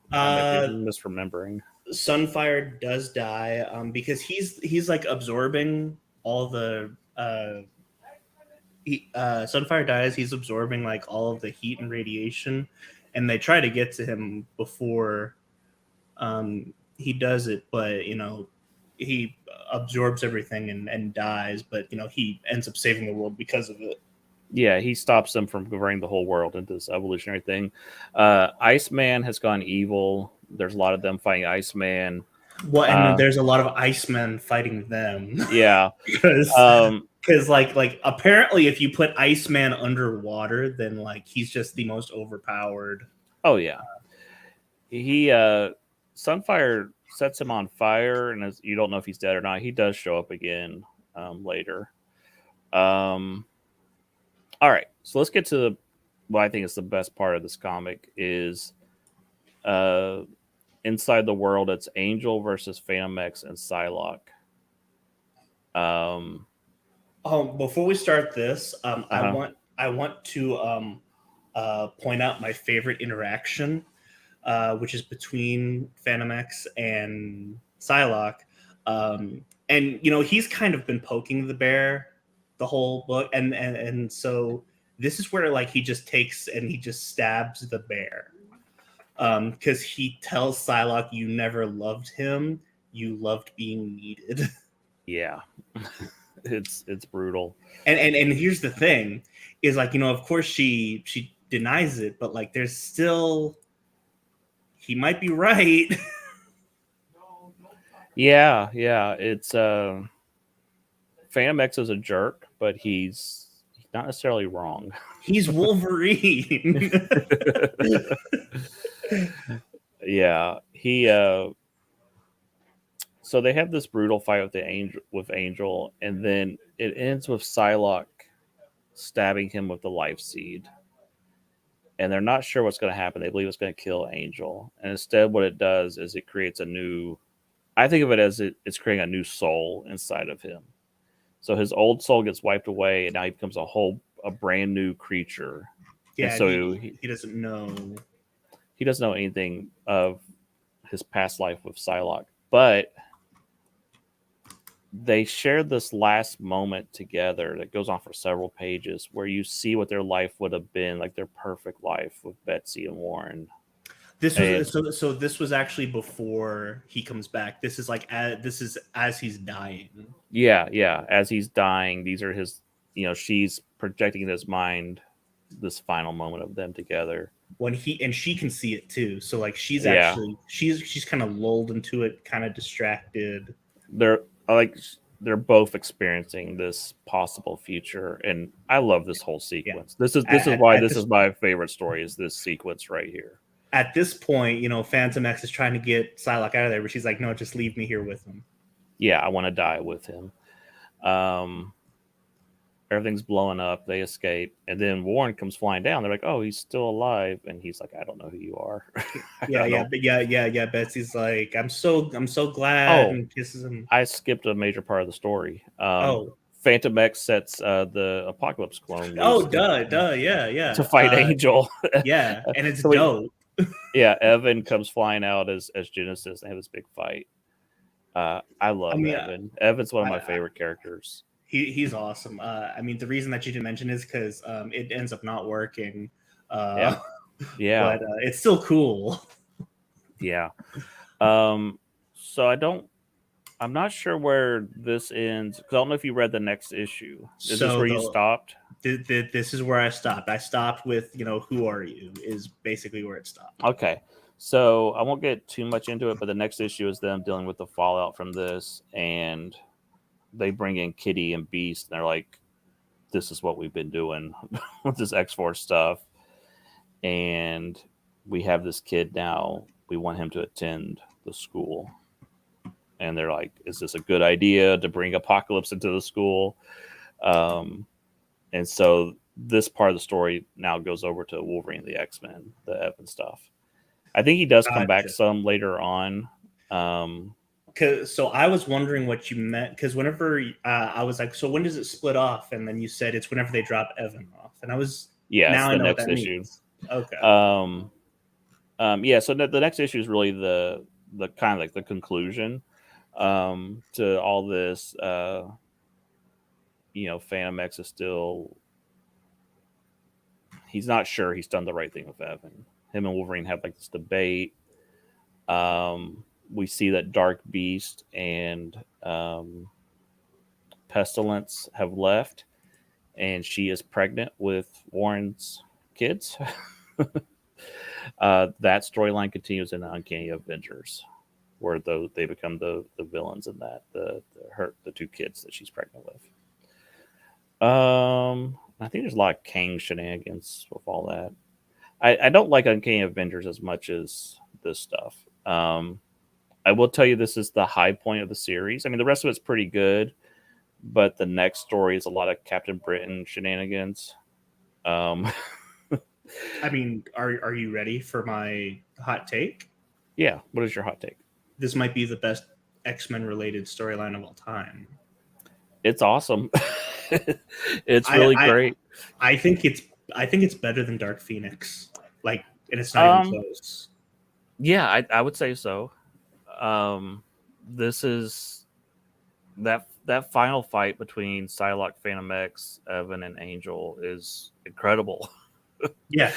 I might be misremembering? Sunfire does die because he's like absorbing all the Sunfire dies. He's absorbing like all of the heat and radiation, and they try to get to him before he does it, but he absorbs everything and dies. But he ends up saving the world because of it. Yeah, he stops them from converting the whole world into this evolutionary thing. Iceman has gone evil. There's a lot of them fighting Iceman. Well, and there's a lot of Icemen fighting them. Yeah, because like apparently, if you put Iceman underwater, then like he's just the most overpowered. Oh yeah, he Sunfire sets him on fire, and you don't know if he's dead or not. He does show up again later. All right, so let's get to what I think is the best part of this comic is inside the world. It's Angel versus Phantom X and Psylocke. Before we start this, I want to point out my favorite interaction, which is between Phantom X and Psylocke. And he's kind of been poking the bear the whole book, and so this is where like he just takes and he just stabs the bear, because he tells Psylocke, "You never loved him. You loved being needed." Yeah, it's brutal. And here's the thing, is like of course she denies it, but like there's still, he might be right. Yeah, it's Phantom X is a jerk, but he's not necessarily wrong. He's Wolverine. Yeah, he so they have this brutal fight with Angel, and then it ends with Psylocke stabbing him with the life seed. And they're not sure what's going to happen. They believe it's going to kill Angel. And instead what it does is it creates a new, I think of it as it's creating a new soul inside of him. So his old soul gets wiped away, and now he becomes a brand new creature. Yeah, and so he doesn't know. He doesn't know anything of his past life with Psylocke, but they share this last moment together that goes on for several pages, where you see what their life would have been, like their perfect life with Betsy and Warren. This was so this was actually before he comes back. This is like as he's dying. Yeah. As he's dying, these are his. She's projecting in his mind this final moment of them together. When she can see it too. So like she's actually she's kind of lulled into it, kind of distracted. They're both experiencing this possible future, and I love this whole sequence. Yeah. This is why this is my favorite story, is this sequence right here. At this point, Phantom X is trying to get Psylocke out of there, but she's like, "No, just leave me here with him." Yeah, I want to die with him. Everything's blowing up. They escape, and then Warren comes flying down. They're like, "Oh, he's still alive," and he's like, "I don't know who you are." Yeah. Betsy's like, "I'm so glad," and kisses him. I skipped a major part of the story. Phantom X sets the Apocalypse clone. Yeah. To fight Angel. Yeah, and it's dope. Yeah, Evan comes flying out as Genesis. They have this big fight. I love Evan. Evan's one of my favorite characters. He's awesome. The reason that you didn't mention is because it ends up not working. Yeah. But it's still cool. Yeah. So I don't I'm not sure where this ends because I don't know if you read the next issue. Is this So where you stopped? this is where I stopped. I stopped with, who are you is basically where it stopped. Okay. So I won't get too much into it, but the next issue is them dealing with the fallout from this, and they bring in Kitty and Beast, and they're like, "This is what we've been doing with this X Force stuff, and we have this kid now. We want him to attend the school." And they're like, "Is this a good idea to bring Apocalypse into the school?" Um, and so this part of the story now goes over to Wolverine and the X-Men, the Evan stuff. I think he does come back Gotcha. some later on. Um, So I was wondering what you meant, because whenever I was like, so when does it split off? And then you said it's whenever they drop Evan off, and I was yeah, it's now I the know what next that issue. means. Okay, Yeah, so the next issue is really the kind of like the conclusion to all this. Phantom X is still he's not sure he's done the right thing with Evan. Him and Wolverine have like this debate. We see that Dark Beast and Pestilence have left, and she is pregnant with Warren's kids. That storyline continues in the Uncanny Avengers, where they become the villains in that the two kids that she's pregnant with. I think there's a lot of Kang shenanigans with all that. I don't like Uncanny Avengers as much as this stuff. I will tell you this is the high point of the series. I mean, the rest of it's pretty good, but the next story is a lot of Captain Britain shenanigans. Um, I mean, are you ready for my hot take? yeah, what is your hot take? This might be the best X-Men related storyline of all time. It's awesome. It's I, really I great. I think it's better than Dark Phoenix. Like, and it's not even Um, close. yeah, I would say so. This is that final fight between Psylocke, Phantom X, Evan, and Angel is incredible. Yes.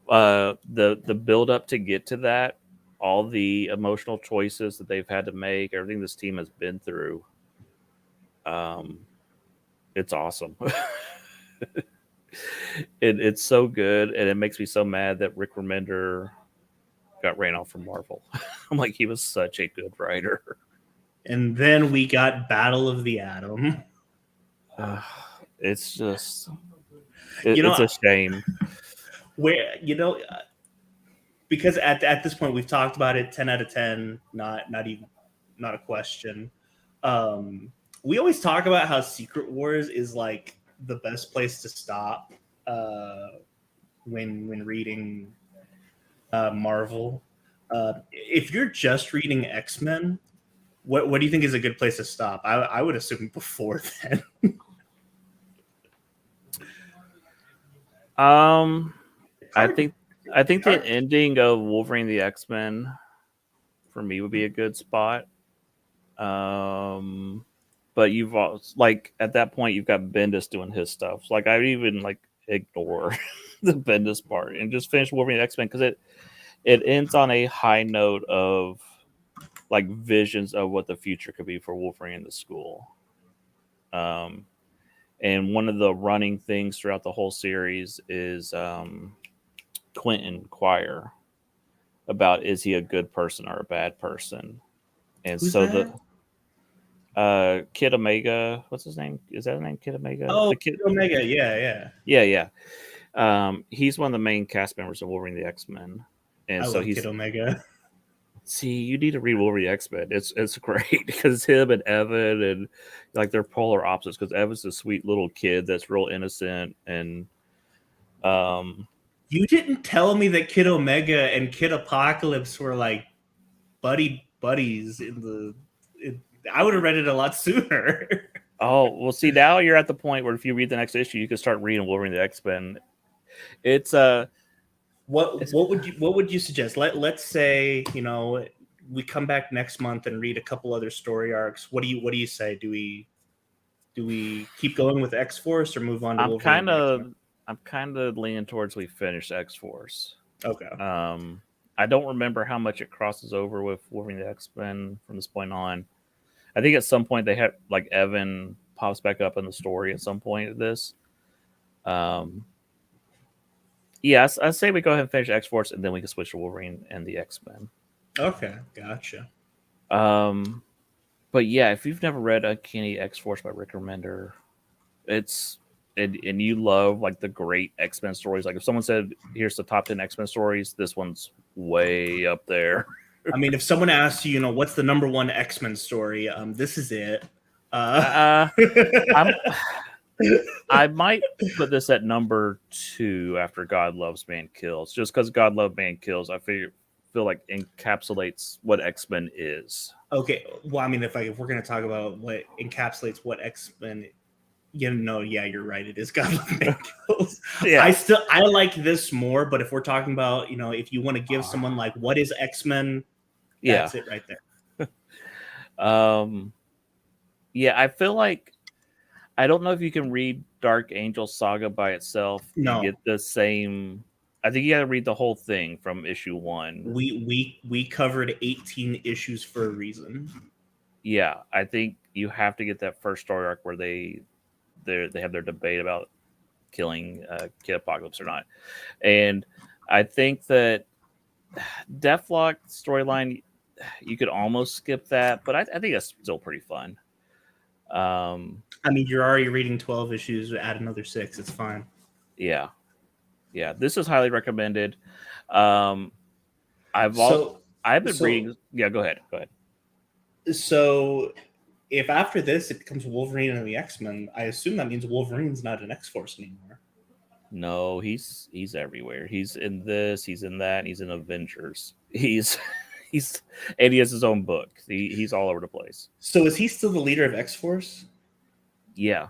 The build up to get to that, all the emotional choices that they've had to make, everything this team has been through, um, it's awesome. It's so good, and it makes me so mad that Rick Remender got ran off from Marvel. I'm like, he was such a good writer. And then we got Battle of the Atom. It's just, You it's know a shame. where because at this point we've talked about it, 10 out of 10, not even not a question. We always talk about how Secret Wars is like the best place to stop uh, when reading Marvel. If you're just reading X-Men, what do you think is a good place to stop? I would assume before then. Um, It's I hard. think I think It's the hard. ending of Wolverine the X-Men for me would be a good spot. Um, but you've also, like at that point you've got Bendis doing his stuff. So, like I would even like ignore the Bendis part and just finish Wolverine the X-Men because it ends on a high note of like visions of what the future could be for Wolverine in the school. Um, and one of the running things throughout the whole series is Quentin Quire about is he a good person or a bad person. And Who's so that? the Kid Omega, what's his name? Is that his name? Kid Omega? Oh, The kid, Omega. Yeah, yeah. yeah, yeah. He's one of the main cast members of Wolverine the X Men, and I so love Kid he's Omega. see. You need to read Wolverine the X Men. It's great because him and Evan and like they're polar opposites. Because Evan's a sweet little kid that's real innocent, and um, You didn't tell me that Kid Omega and Kid Apocalypse were like buddies in the. I would have read it a lot sooner. oh well, see now you're at the point where if you read the next issue, you can start reading Wolverine the X Men. It's it's what would you suggest? Let's say we come back next month and read a couple other story arcs. What do you say? Do we keep going with X Force or move on to I'm Wolverine kind and X Men? of I'm kind of leaning towards we finish X Force. Okay. I don't remember how much it crosses over with Wolverine the X Men from this point on. I think at some point they have like Evan pops back up in the story at some point of this. Um, yeah, I say we go ahead and finish X Force, and then we can switch to Wolverine and the X Men. Okay, gotcha. Um, but yeah, if you've never read Uncanny X Force by Rick Remender, it's and you love like the great X Men stories. Like if someone said, "Here's the top 10 X Men stories," this one's way up there. I mean, if someone asks you, what's the number one X-Men story, this is it. Uh, I'm I might put this at number 2 after God Loves Man Kills, just because God Loves Man Kills. Feel like encapsulates what X Men is. Okay, well, I mean, if we're gonna talk about what encapsulates what X-Men, yeah, you're right. It is God Loves Man Kills. Yeah, I like this more, but if we're talking about, if you want to give someone like what is X-Men, yeah, that's it right there. yeah. I feel like I don't know if you can read Dark Angel Saga by itself and No, get the same. I think you got to read the whole thing from issue 1. we covered 18 issues for a reason. Yeah, I think you have to get that first story arc where they have their debate about killing Kid Apocalypse or not, and I think that Deathlock storyline you could almost skip that, but I think that's still pretty fun. I mean, you're already reading 12 issues. Add another 6. It's fine. Yeah, yeah. This is highly recommended. Um, So, I've been so, reading. Yeah, go ahead. Go ahead. so, if after this it becomes Wolverine and the X-Men, I assume that means Wolverine's not an X-Force anymore. No, he's everywhere. He's in this. He's in that. He's in Avengers. He's and he has his own book. He's all over the place. So, is he still the leader of X-Force? Yeah,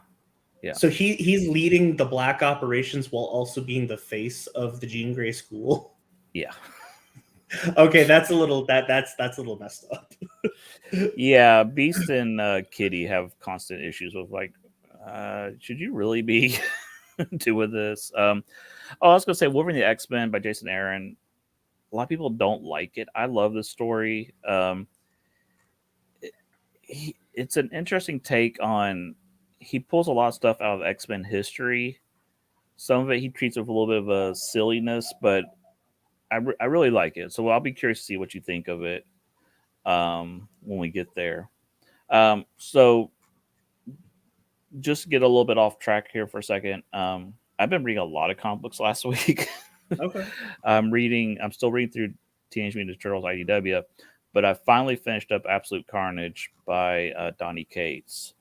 yeah, So he's leading the black operations while also being the face of the Jean Grey School. yeah. Okay, that's a little that's a little messed up. Yeah, Beast and Kitty have constant issues with like, should you really be doing this? I was gonna say Wolverine the X Men by Jason Aaron. A lot of people don't like it. I love this story. It's an interesting take on. He pulls a lot of stuff out of X Men history. Some of it he treats with a little bit of a silliness, but I really like it. So I'll be curious to see what you think of it when we get there. So just to get a little bit off track here for a second. I've been reading a lot of comic books last week. Okay. I'm still reading through Teenage Mutant Ninja Turtles IDW, but I finally finished up Absolute Carnage by Donny Cates.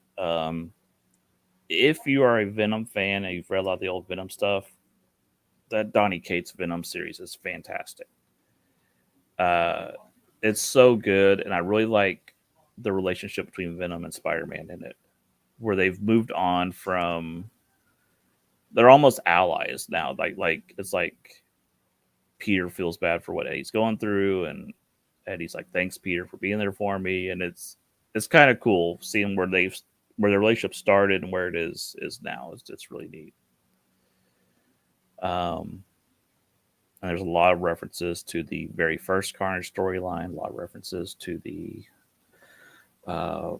If you are a Venom fan and you've read a lot of the old Venom stuff, that Donny Cates Venom series is fantastic. It's so good, and I really like the relationship between Venom and Spider-Man in it, where they've moved on from. They're almost allies now. Like it's like Peter feels bad for what Eddie's going through, and Eddie's like, "Thanks, Peter, for being there for me." And it's kind of cool seeing where the relationship started and where it is now. It's really neat. And there's a lot of references to the very first Carnage storyline, a lot of references to the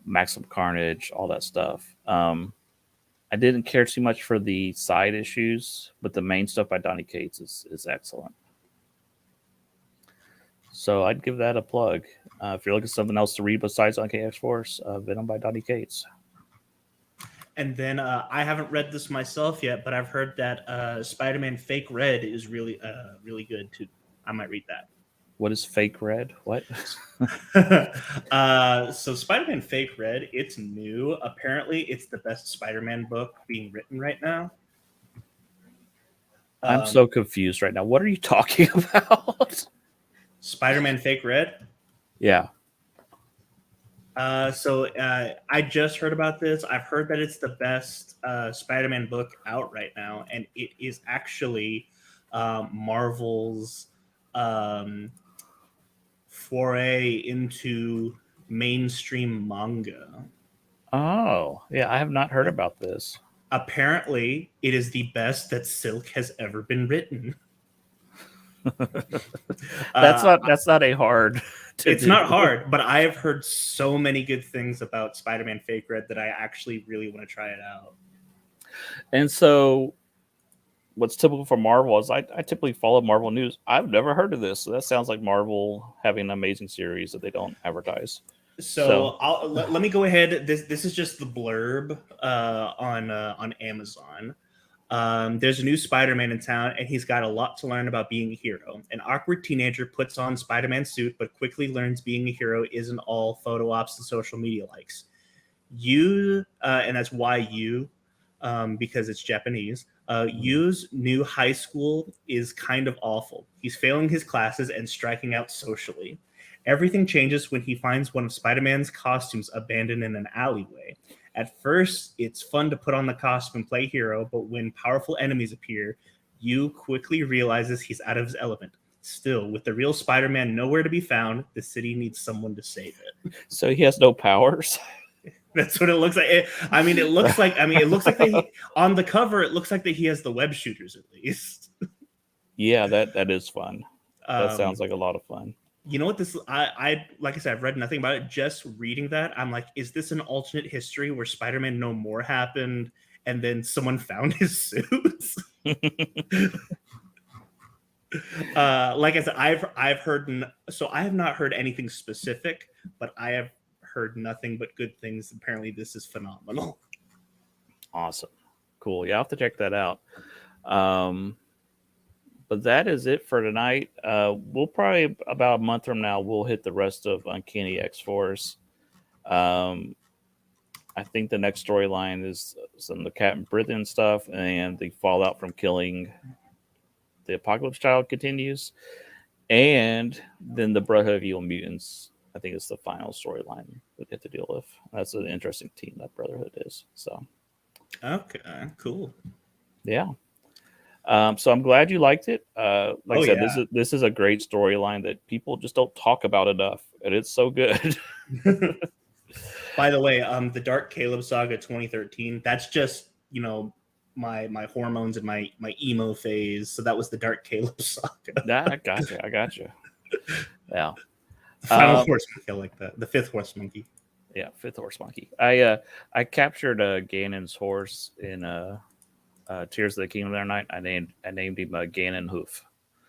Maximum Carnage, all that stuff. I didn't care too much for the side issues, but the main stuff by Donny Cates is excellent. So I'd give that a plug. If you're looking for something else to read besides on KX Force, Venom by Donny Cates. And then I haven't read this myself yet, but I've heard that Spider-Man Fake Red is really really good too. I might read that. What is Fake Red? What? So Spider-Man Fake Red, it's new. Apparently, it's the best Spider-Man book being written right now. I'm so confused right now. What are you talking about? Spider-Man Fake Red. Yeah. So I just heard about this. I've heard that it's the best Spider-Man book out right now, and it is actually Marvel's foray into mainstream manga. Oh, yeah. I have not heard about this. Apparently, it is the best that Silk has ever been written. That's not a hard to It's do. not hard, but I've heard so many good things about Spider-Man Fake Red that I actually really want to try it out. And so what's typical for Marvel is I typically follow Marvel news. I've never heard of this. So that sounds like Marvel having an amazing series that they don't advertise. So let me go ahead. This is just the blurb on Amazon. There's a new Spider-Man in town, and he's got a lot to learn about being a hero. An awkward teenager puts on Spider-Man's suit, but quickly learns being a hero isn't all photo ops and social media likes. And that's YU, because it's Japanese. Yu's new high school is kind of awful. He's failing his classes and striking out socially. Everything changes when he finds one of Spider-Man's costumes abandoned in an alleyway. At first, it's fun to put on the costume and play hero, but when powerful enemies appear, Yu quickly realizes he's out of his element. Still, with the real Spider-Man nowhere to be found, the city needs someone to save it. So he has no powers. That's what it looks like. It looks like that on the cover. It looks like that he has the web shooters at least. Yeah, that is fun. That sounds like a lot of fun. You know what I like I said, I've read nothing about it. Just reading that, I'm like, is this an alternate history where Spider-Man No More happened and then someone found his suits? Like I said, I've heard, so I have not heard anything specific, but I have heard nothing but good things. Apparently this is phenomenal. Awesome. Cool. Yeah, I'll have to check that out. But that is it for tonight. We'll probably, about a month from now, we'll hit the rest of Uncanny X-Force. I think the next storyline is some of the Captain Britain stuff, and the fallout from killing the Apocalypse Child continues. And then the Brotherhood of Evil Mutants, I think it's the final storyline we get to deal with. That's an interesting team that Brotherhood is. So, okay, cool. Yeah. So I'm glad you liked it. Like I said, this is a great storyline that people just don't talk about enough, and it's so good. By the way, the Dark Caleb Saga 2013. That's just my hormones and my emo phase. So that was the Dark Caleb Saga. I gotcha. Yeah. The final horse monkey, I like that. The fifth horse monkey. Yeah, fifth horse monkey. I captured Ganon's horse in Tears of the Kingdom the other night. I named him Ganon Hoof.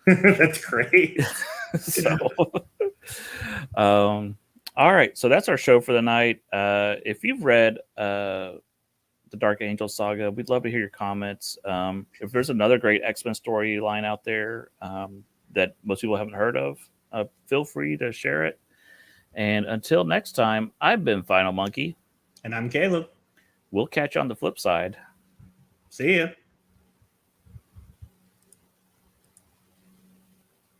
That's great. So, all right. So that's our show for the night. If you've read the Dark Angel Saga, we'd love to hear your comments. If there's another great X-Men storyline out there that most people haven't heard of, feel free to share it. And until next time, I've been FInalMonkey. And I'm Caleb. We'll catch you on the flip side. See ya.